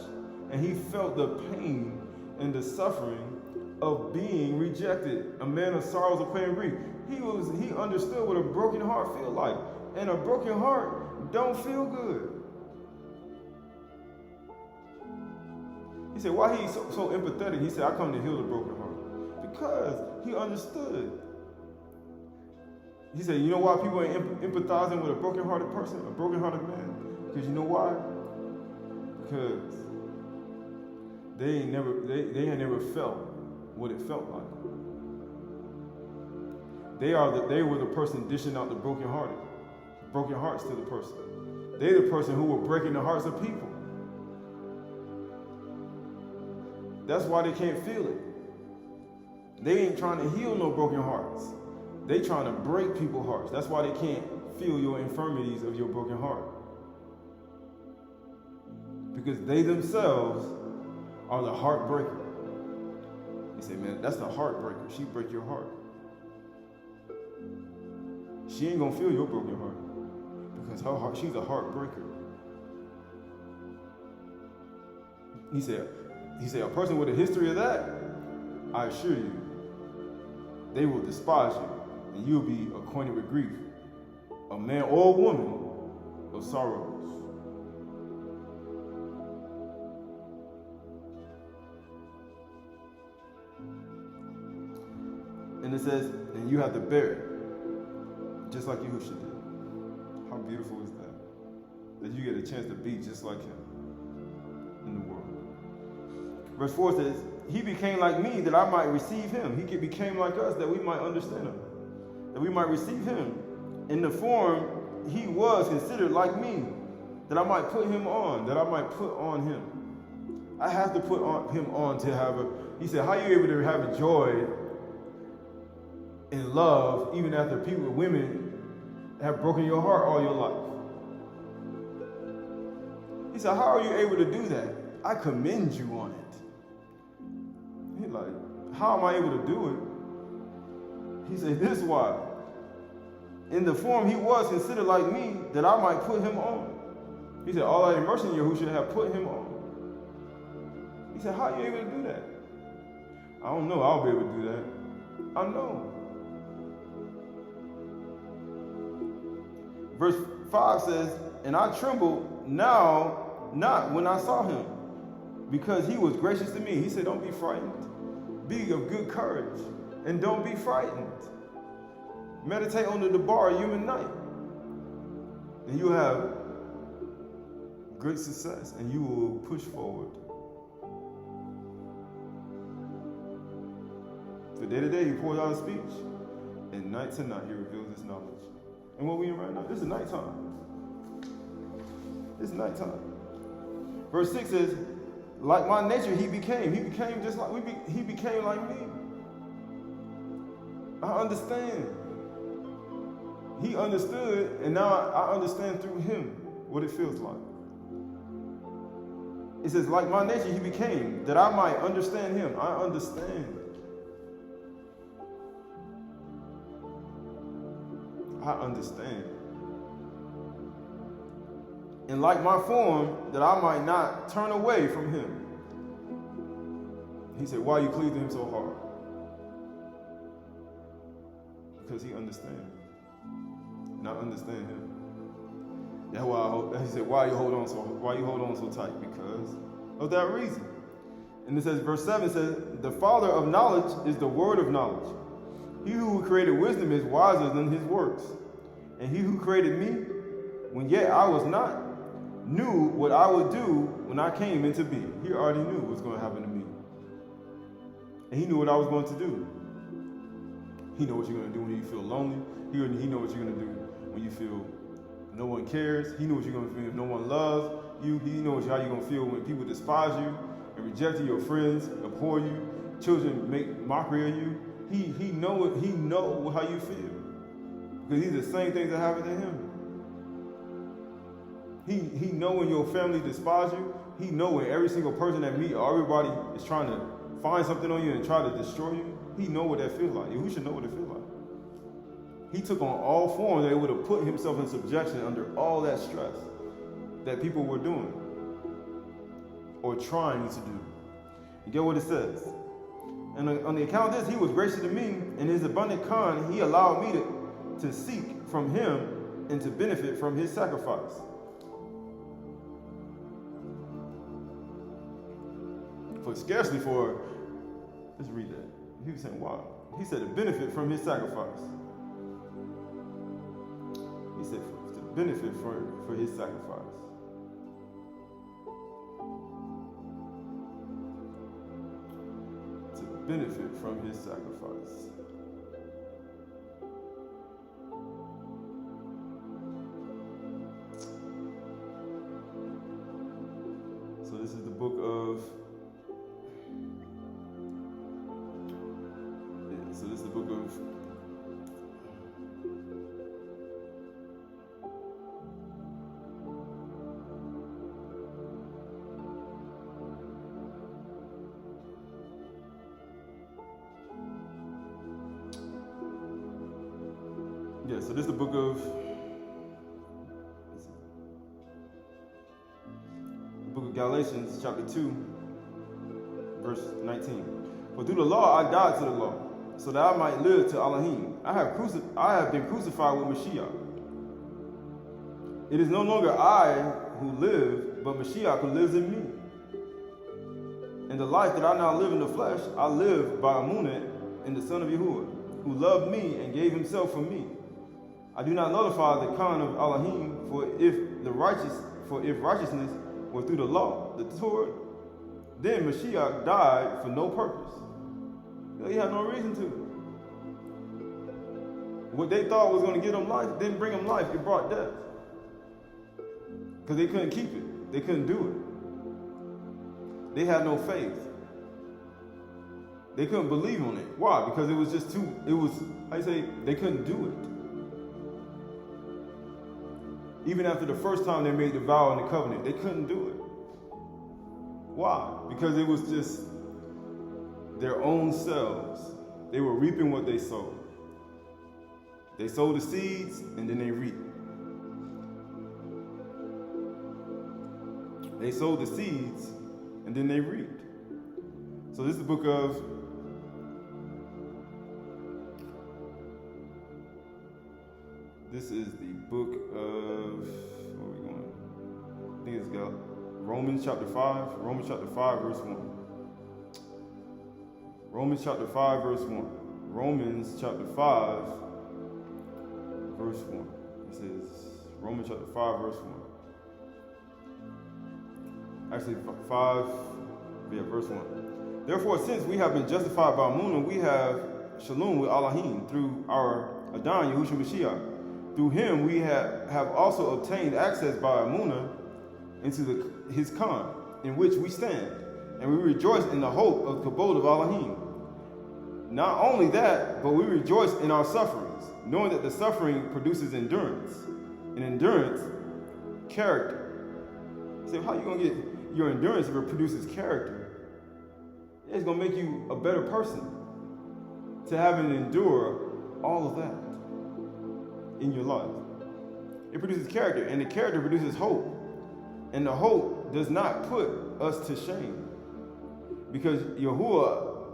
[SPEAKER 2] and he felt the pain and the suffering of being rejected, a man of sorrows, of pain and grief. He understood what a broken heart feels like, and a broken heart don't feel good. He said, why he's so empathetic? He said, I come to heal the broken heart. Because he understood. He said, you know why people ain't empathizing with a broken-hearted person, a broken-hearted man? Because you know why? Because they ain't never felt what it felt like. They were the person dishing out the broken hearts to the person. They're the person who were breaking the hearts of people. That's why they can't feel it. They ain't trying to heal no broken hearts. They trying to break people's hearts. That's why they can't feel your infirmities of your broken heart. Because they themselves are the heartbreaker. You say, man, that's the heartbreaker. She break your heart. She ain't gonna feel your broken heart. Because her heart, she's a heartbreaker. He said, a person with a history of that, I assure you, they will despise you, and you'll be acquainted with grief. A man or a woman of sorrows. And it says, and you have to bear it, just like Yahushua did. How beautiful is that? That you get a chance to be just like him in the world. Verse 4 says, he became like me that I might receive him. He became like us that we might understand him, that we might receive him. In the form he was considered like me, that I might put him on, that I might put on him. I have to put him on to have he said, how are you able to have a joy and love even after women have broken your heart all your life? He said, how are you able to do that? I commend you on it. He's like, how am I able to do it? He said, this is why. In the form he was considered like me, that I might put him on. He said, all that immersion in Yahushua have put him on. He said, how are you able to do that? I don't know. I'll be able to do that. I know. Verse 5 says, and I trembled now, not when I saw him, because he was gracious to me. He said, don't be frightened. Be of good courage, and don't be frightened. Meditate on the Debar human night, and you'll have great success, and you will push forward. For day to day, he pours out his speech, and night to night, he reveals his knowledge. And what we in right now, this is nighttime. This is nighttime. Verse 6 says, like my nature he became. He became just like he became like me. I understand. He understood, and now I understand through him what it feels like. It says, like my nature he became, that I might understand him. I understand. I understand. And like my form, that I might not turn away from him. He said, why you cleave to him so hard? Because he understands. And I understand him. That's why he said, why you hold on so tight? Because of that reason. And it says, verse 7 says, the father of knowledge is the word of knowledge. He who created wisdom is wiser than his works. And he who created me, when yet I was not, knew what I would do when I came into being. He already knew what's going to happen to me. And he knew what I was going to do. He knows what you're going to do when you feel lonely. He knows what you're going to do when you feel no one cares. He knows what you're going to feel if no one loves you. He knows how you're going to feel when people despise you and reject you, your friends abhor you, children make mockery of you. He know how you feel. Because these are the same things that happen to him. He know when your family despise you. He know when every single person that meet or everybody is trying to find something on you and try to destroy you. He know what that feels like. We should know what it feels like. He took on all forms that would have put himself in subjection under all that stress that people were doing or trying to do. You get what it says? And on the account of this, he was gracious to me. In his abundant kind, he allowed me to seek from him and to benefit from his sacrifice. Let's read that. He was saying, wow. He said to benefit from his sacrifice. He said to benefit for his sacrifice. To benefit from his sacrifice. So this is the book of so this is the book of Galatians, chapter 2, verse 19. For through the law I died to the law, so that I might live to Elohim. I have been crucified with Mashiach. It is no longer I who live, but Mashiach who lives in me. And the life that I now live in the flesh, I live by Amunah in the Son of Yahuwah, who loved me and gave himself for me. I do not nullify the kind of Elohim, for if righteousness were through the law, the Turah, then Mashiach died for no purpose. He had no reason to. What they thought was going to give them life didn't bring them life, it brought death. Because they couldn't keep it. They couldn't do it. They had no faith. They couldn't believe on it. Why? Because they couldn't do it. Even after the first time they made the vow and the covenant, they couldn't do it. Why? Because it was just their own selves. They were reaping what they sowed. They sowed the seeds and then they reaped. They sowed the seeds and then they reaped. So this is the book of where are we going? I think it's got Romans chapter 5, verse 1. Romans chapter 5, verse 1. Romans chapter 5, verse 1. It says, Romans chapter 5, verse 1. Actually, verse 1. Therefore, since we have been justified by Amunah, we have shalom with Elohim through our Adon, Yahushua Mashiach. Through him we have also obtained access by Amunah into his Khan, in which we stand, and we rejoice in the hope of the kabod of Elohim. Not only that, but we rejoice in our sufferings, knowing that the suffering produces endurance, and endurance, character. So how are you going to get your endurance if it produces character? It's going to make you a better person to have and endure all of that in your life. It produces character, and the character produces hope. And the hope does not put us to shame. Because Yahuwah's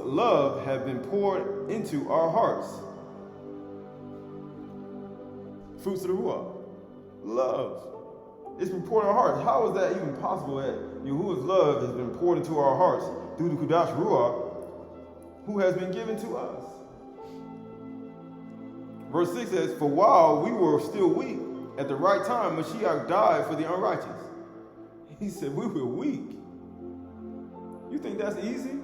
[SPEAKER 2] love has been poured into our hearts. Fruits of the Ruach. Love. It's been poured in our hearts. How is that even possible that Yahuwah's love has been poured into our hearts through the Kudash Ruach, who has been given to us? Verse 6 says, for while we were still weak, at the right time, Mashiach died for the unrighteous. He said, we were weak. You think that's easy?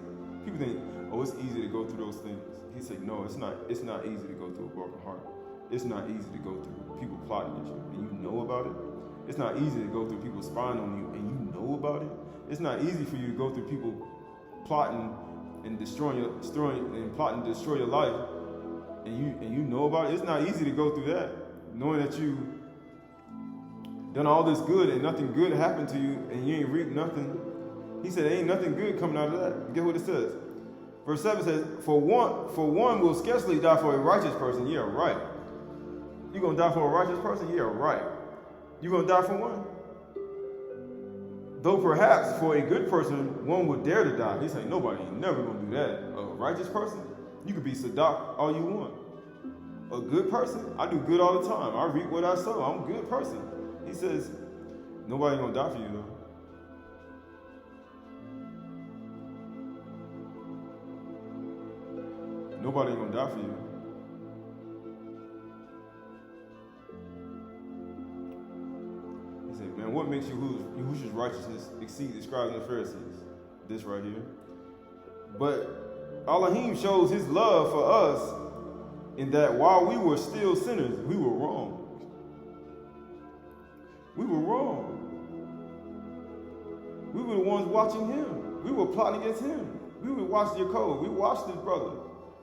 [SPEAKER 2] People think, oh, it's easy to go through those things. He said, no, it's not easy to go through a broken heart. It's not easy to go through people plotting against you, and you know about it. It's not easy to go through people spying on you, and you know about it. It's not easy for you to go through people plotting and plotting to destroy your life, and you know about it. It's not easy to go through that, knowing that you done all this good and nothing good happened to you, and you ain't reaped nothing. He said, there ain't nothing good coming out of that. Get what it says. Verse 7 says, for one will scarcely die for a righteous person. Yeah, right. You gonna die for a righteous person? Yeah, right. You gonna die for one? Though perhaps for a good person, one would dare to die. He said, nobody ain't never gonna do that. A righteous person, you could be Sadak all you want. A good person, I do good all the time. I reap what I sow. I'm a good person. He says, nobody gonna die for you though. Nobody gonna die for you. He said, man, what makes Yahushua's righteousness exceed the scribes and the Pharisees? This right here. But Elohim shows his love for us in that while we were still sinners, we were wrong. We were wrong. We were the ones watching him. We were plotting against him. We would watch Jacob. We watched his brother.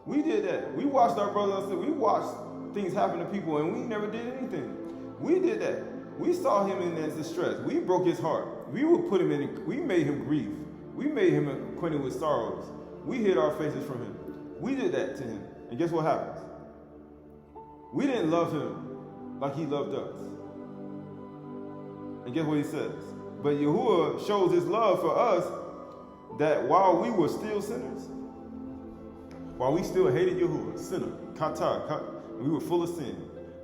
[SPEAKER 2] We did that. We watched our brother. We watched things happen to people, and we never did anything. We did that. We saw him in his distress. We broke his heart. We would put him in. We made him grieve. We made him acquainted with sorrows. We hid our faces from him. We did that to him. And guess what happens? We didn't love him like he loved us. And guess what he says? But Yahuwah shows his love for us that while we were still sinners, while we still hated Yahuwah, sinner, we were full of sin,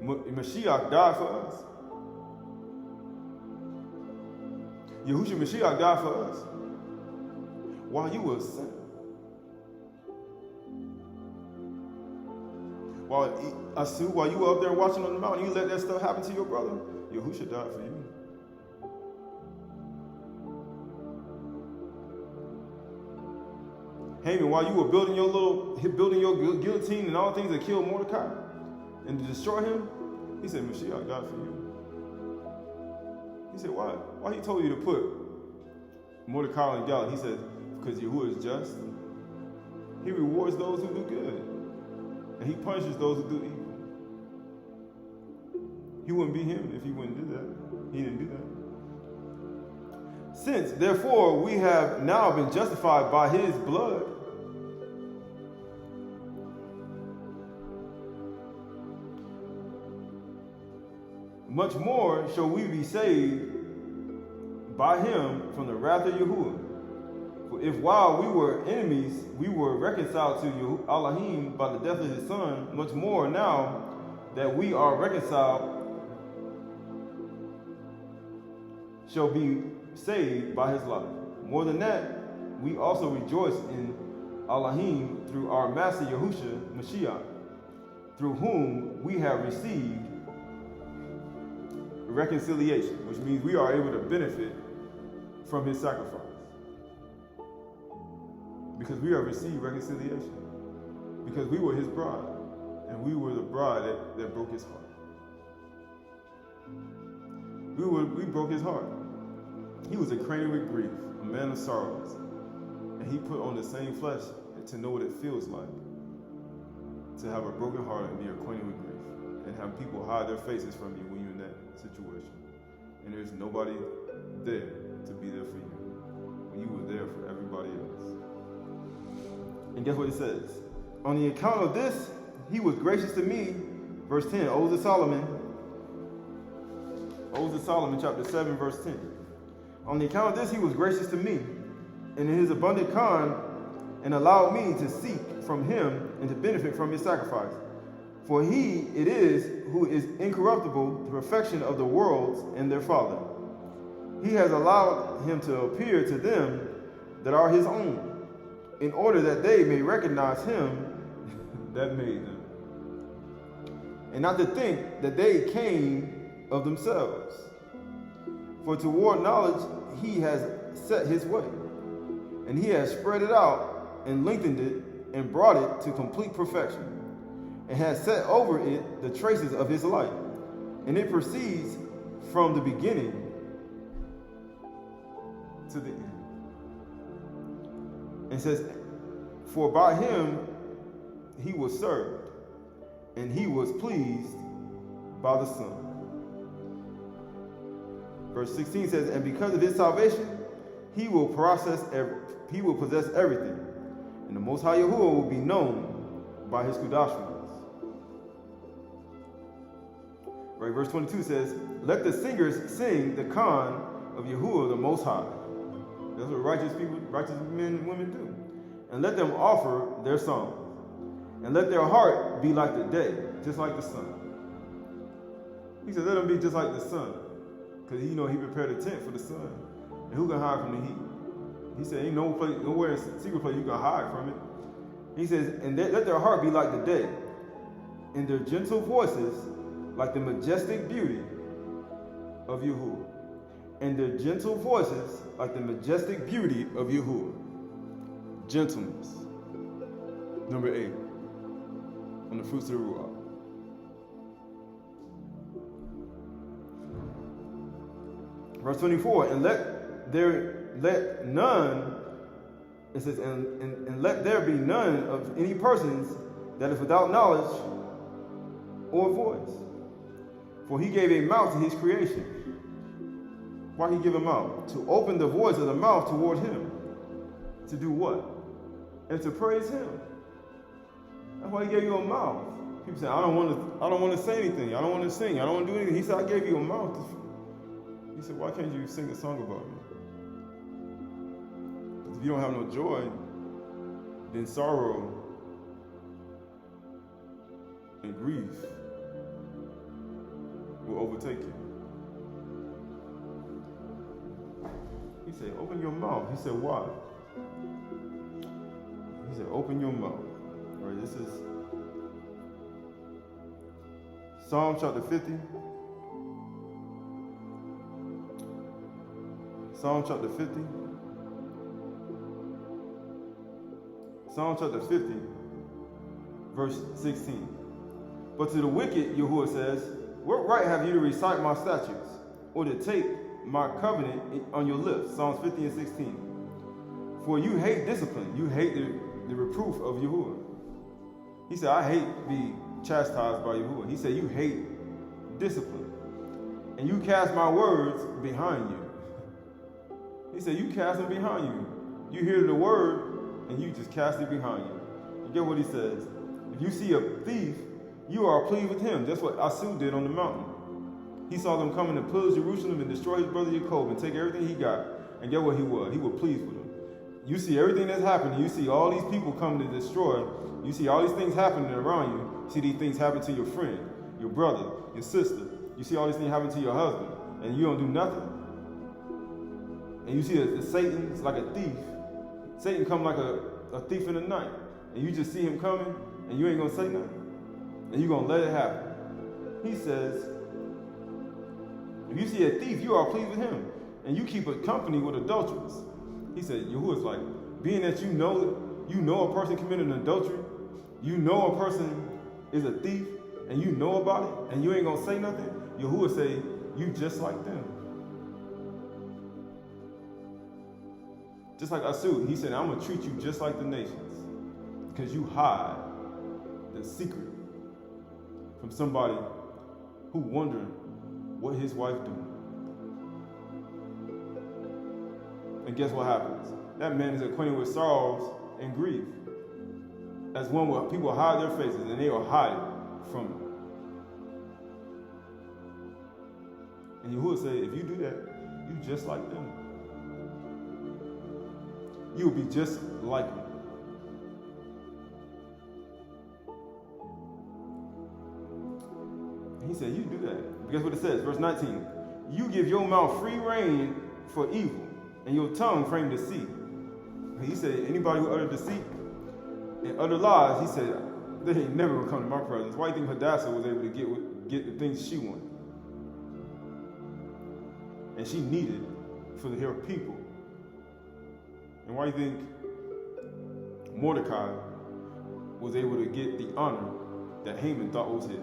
[SPEAKER 2] Mashiach died for us. Yahushua Mashiach died for us while you were a sinner. While you were up there watching on the mountain, you let that stuff happen to your brother, Yahushua died for you. Haman, while you were building your guillotine and all things that killed Mordecai and to destroy him, he said, Mashiach died for you. He said, why? Why he told you to put Mordecai on the gallows? He said, because Yahuwah is just. He rewards those who do good, and he punishes those who do evil. He wouldn't be him if he wouldn't do that. He didn't do that. Since, therefore, we have now been justified by his blood, much more shall we be saved by him from the wrath of Yahuwah. For if while we were enemies, we were reconciled to Elohim by the death of his son, much more now that we are reconciled shall be saved by his life. More than that, we also rejoice in Elohim through our Master Yahushua Mashiach, through whom we have received reconciliation, which means we are able to benefit from his sacrifice. Because we have received reconciliation. Because we were his bride, and we were the bride that broke his heart. we broke his heart. He was acquainted with grief, a man of sorrows, and he put on the same flesh to know what it feels like to have a broken heart and be acquainted with grief, and have people hide their faces from you when you're in that situation. And there's nobody there to be there for you when you were there for everybody else. And guess what it says? On the account of this, he was gracious to me. Verse 10, Odes of Solomon, chapter 7, verse 10. On the account of this, he was gracious to me, and in his abundant kind, and allowed me to seek from him and to benefit from his sacrifice. For he it is who is incorruptible, the perfection of the worlds and their Father. He has allowed him to appear to them that are his own, in order that they may recognize him that made them, and not to think that they came of themselves. For toward knowledge he has set his way, and he has spread it out and lengthened it and brought it to complete perfection, and has set over it the traces of his light, and it proceeds from the beginning to the end. And says, for by him he was served, and he was pleased by the Son. Verse 16 says, and because of his salvation, he will possess everything, and the Most High Yahuwah will be known by his Kudashim. Right, verse 22 says, let the singers sing the Khan of Yahuwah the Most High. That's what righteous men and women do. And let them offer their song. And let their heart be like the day, just like the sun. He said, let them be just like the sun. Because he prepared a tent for the sun. And who can hide from the heat? He said, ain't no place, nowhere in secret place you can hide from it. He says, and let their heart be like the day, and their gentle voices like the majestic beauty of Yahuwah. And their gentle voices like the majestic beauty of Yahuwah. Gentleness. Number 8. On the fruits of the Ruach. Verse 24, and let there be none of any persons that is without knowledge or voice. For he gave a mouth to his creation. Why he give a mouth? To open the voice of the mouth toward him. To do what? And to praise him. That's why he gave you a mouth. People say, I don't want to say anything. I don't want to sing. I don't want to do anything. He said, I gave you a mouth. He said, why can't you sing a song about me? If you don't have no joy, then sorrow and grief will overtake you. He said, open your mouth. He said, why? He said, open your mouth. All right, this is Psalm chapter 50. Psalm chapter 50. Psalm chapter 50, verse 16. But to the wicked, Yahuwah says, what right have you to recite my statutes, or to take my covenant on your lips? Psalms 50 and 16. For you hate discipline. You hate the reproof of Yahuwah. He said, I hate being chastised by Yahuwah. He said, you hate discipline. And you cast my words behind you. He said, you cast them behind you. You hear the word, and you just cast it behind you. You get what he says? If you see a thief, you are pleased with him. That's what Asu did on the mountain. He saw them coming to pillage Jerusalem and destroy his brother Jacob and take everything he got. And get what he was? He was pleased with him. You see everything that's happening. You see all these people coming to destroy. You see all these things happening around you. You see these things happen to your friend, your brother, your sister. You see all these things happen to your husband, and you don't do nothing. And you see that Satan is like a thief. Satan come like a thief in the night. And you just see him coming, and you ain't going to say nothing. And you're going to let it happen. He says, if you see a thief, you are pleased with him. And you keep a company with adulterers. He said, Yahuwah's like, being that you know a person committed an adultery, you know a person is a thief, and you know about it, and you ain't going to say nothing, Yahuwah say, you just like them. Just like Asud, he said, I'm going to treat you just like the nations because you hide the secret from somebody who wondering what his wife doing. And guess what happens? That man is acquainted with sorrows and grief. That's one where people hide their faces and they will hide it from him. And Yahuwah say, if you do that, you just like them. You will be just like them. And he said, you do that. Guess what it says? Verse 19. You give your mouth free rein for evil, and your tongue frame deceit. And he said, anybody who uttered deceit and utter lies, he said, they ain't never gonna come to my presence. Why do you think Hadassah was able to get the things she wanted? And she needed for her people. And why do you think Mordecai was able to get the honor that Haman thought was his?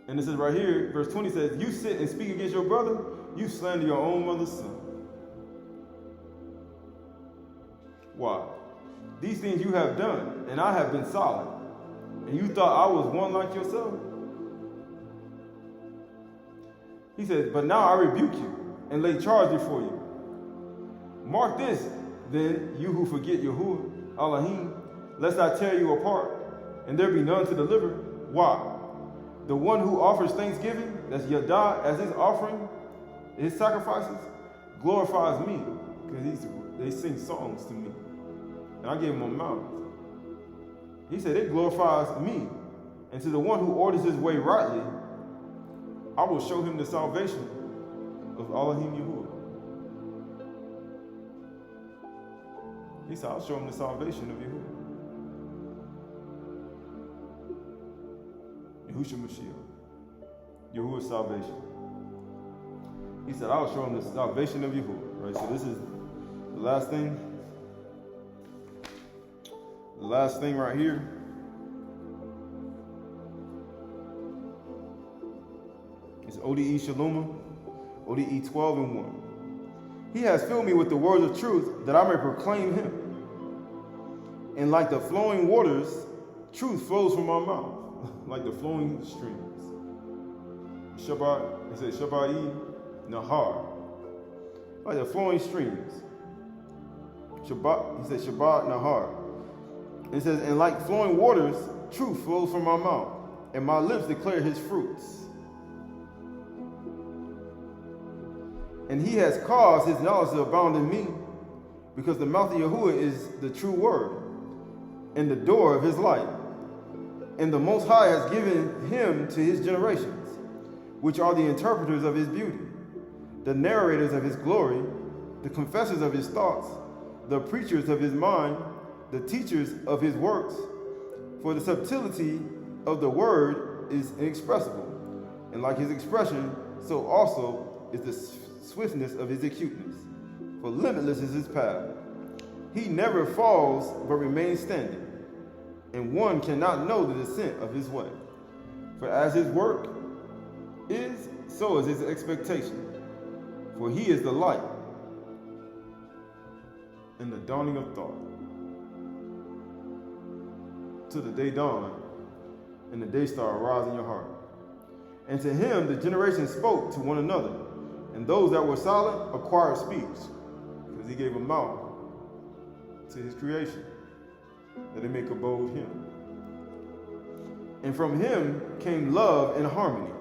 [SPEAKER 2] And it says right here, verse 20 says, you sit and speak against your brother, you slander your own mother's son. Why? These things you have done, and I have been silent. And you thought I was one like yourself? He says, but now I rebuke you and lay charge before you. Mark this, then, you who forget Yahuwah, Elohim, lest I tear you apart, and there be none to deliver. Why? The one who offers thanksgiving, that's Yadah, as his offering, his sacrifices, glorifies me, because they sing songs to me. And I gave him a mouth. He said, it glorifies me. And to the one who orders his way rightly, I will show him the salvation of Elohim Yahuwah. He said, I'll show him the salvation of Yahuwah. Yahushua Mashiach. Yahuwah's salvation. He said, I'll show him the salvation of Yahuwah. Right? So this is the last thing. The last thing right here. It's ODE Shaloma, ODE 12 and 1. He has filled me with the words of truth that I may proclaim him. And like the flowing waters, truth flows from my mouth, like the flowing streams. Shabbat, he said Shabbat Nahar, like the flowing streams. Shabbat, he said Shabbat Nahar. It says, and like flowing waters, truth flows from my mouth, and my lips declare his fruits. And he has caused his knowledge to abound in me, because the mouth of Yahuwah is the true word, and the door of his light. And the Most High has given him to his generations, which are the interpreters of his beauty, the narrators of his glory, the confessors of his thoughts, the preachers of his mind, the teachers of his works. For the subtlety of the word is inexpressible, and like his expression, so also is the swiftness of his acuteness. For limitless is his path. He never falls, but remains standing, and one cannot know the descent of his way. For as his work is, so is his expectation. For he is the light and the dawning of thought. Till the day dawn, and the day star arise in your heart. And to him the generations spoke to one another, and those that were silent acquired speech, because he gave a mouth to his creation, that it may abode him. And from him came love and harmony.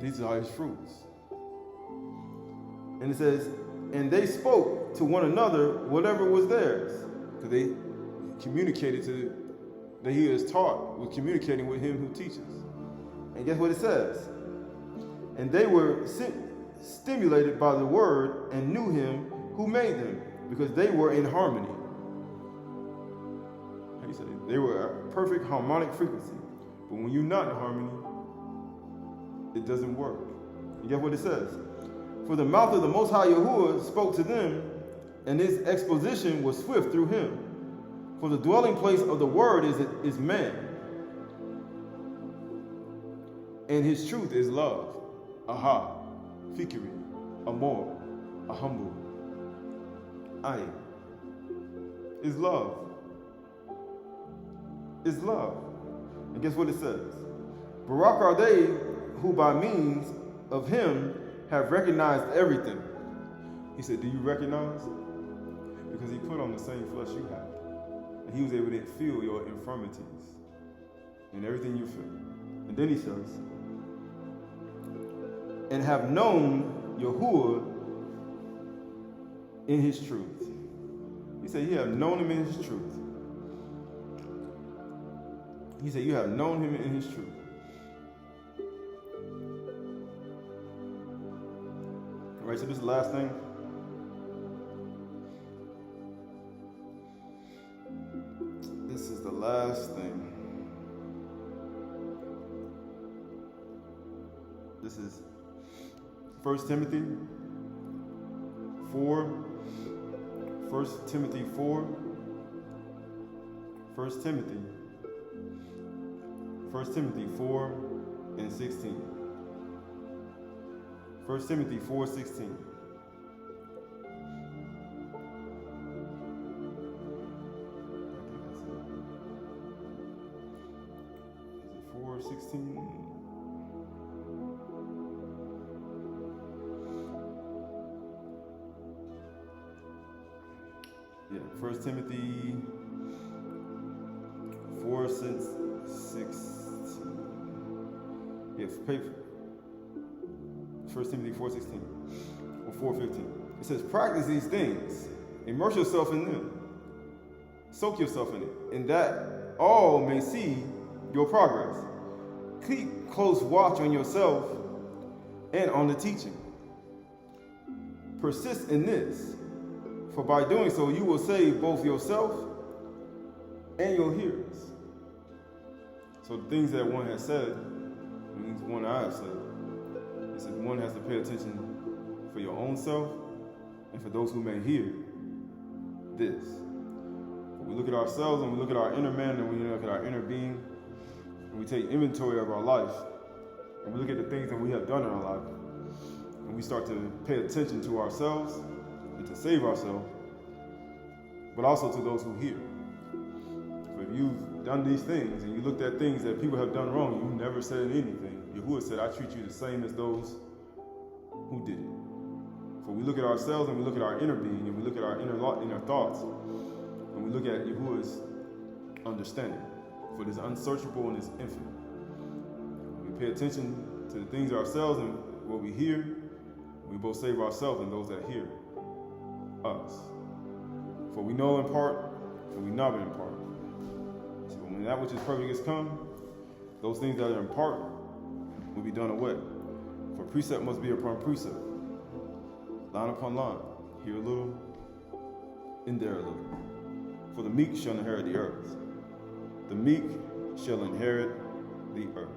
[SPEAKER 2] These are his fruits. And it says, and they spoke to one another whatever was theirs, because they communicated to, that he is taught, was communicating with him who teaches. And guess what it says? And they were stimulated by the word and knew him who made them, because they were in harmony. How do you say? They were a perfect harmonic frequency. But when you're not in harmony, it doesn't work. And guess what it says? For the mouth of the Most High Yahuwah spoke to them, and his exposition was swift through him. For the dwelling place of the word is man. And his truth is love. Aha, fikiri, amor, ahambu. Ay. Is love. Is love. And guess what it says? Barak are they who by means of him have recognized everything. He said, do you recognize? Because he put on the same flesh you have. And he was able to feel your infirmities and everything you feel. And then he says, and have known Yahuwah in his truth. He said, you have known him in his truth. He said, you have known him in his truth. All right, so this is the last thing. This is the last thing. This is 1 Timothy 4. 1 Timothy 4. 1 Timothy 4 and 16. 1 Timothy 4:16. Is it 4:16? Yeah, 1 Timothy 4:16. Yes, paper. 1 Timothy 4:16 or 4:15. It says, practice these things, immerse yourself in them, soak yourself in it, and that all may see your progress. Keep close watch on yourself and on the teaching. Persist in this, for by doing so you will save both yourself and your hearers. So the things that one has said, means one I have said. He said one has to pay attention for your own self and for those who may hear this. When we look at ourselves and we look at our inner man and we look at our inner being and we take inventory of our life and we look at the things that we have done in our life and we start to pay attention to ourselves and to save ourselves, but also to those who hear. So if you've done these things and you looked at things that people have done wrong, you never said anything. Yahuwah said, I treat you the same as those who did it. For we look at ourselves and we look at our inner being and we look at our inner thoughts and we look at Yahuwah's understanding. For it is unsearchable and is infinite. We pay attention to the things of ourselves and what we hear. We both save ourselves and those that hear us. For we know in part, and we know in part. So when that which is perfect is come, those things that are in part will be done away. For precept must be upon precept, line upon line, here a little, and there a little. For the meek shall inherit the earth. The meek shall inherit the earth.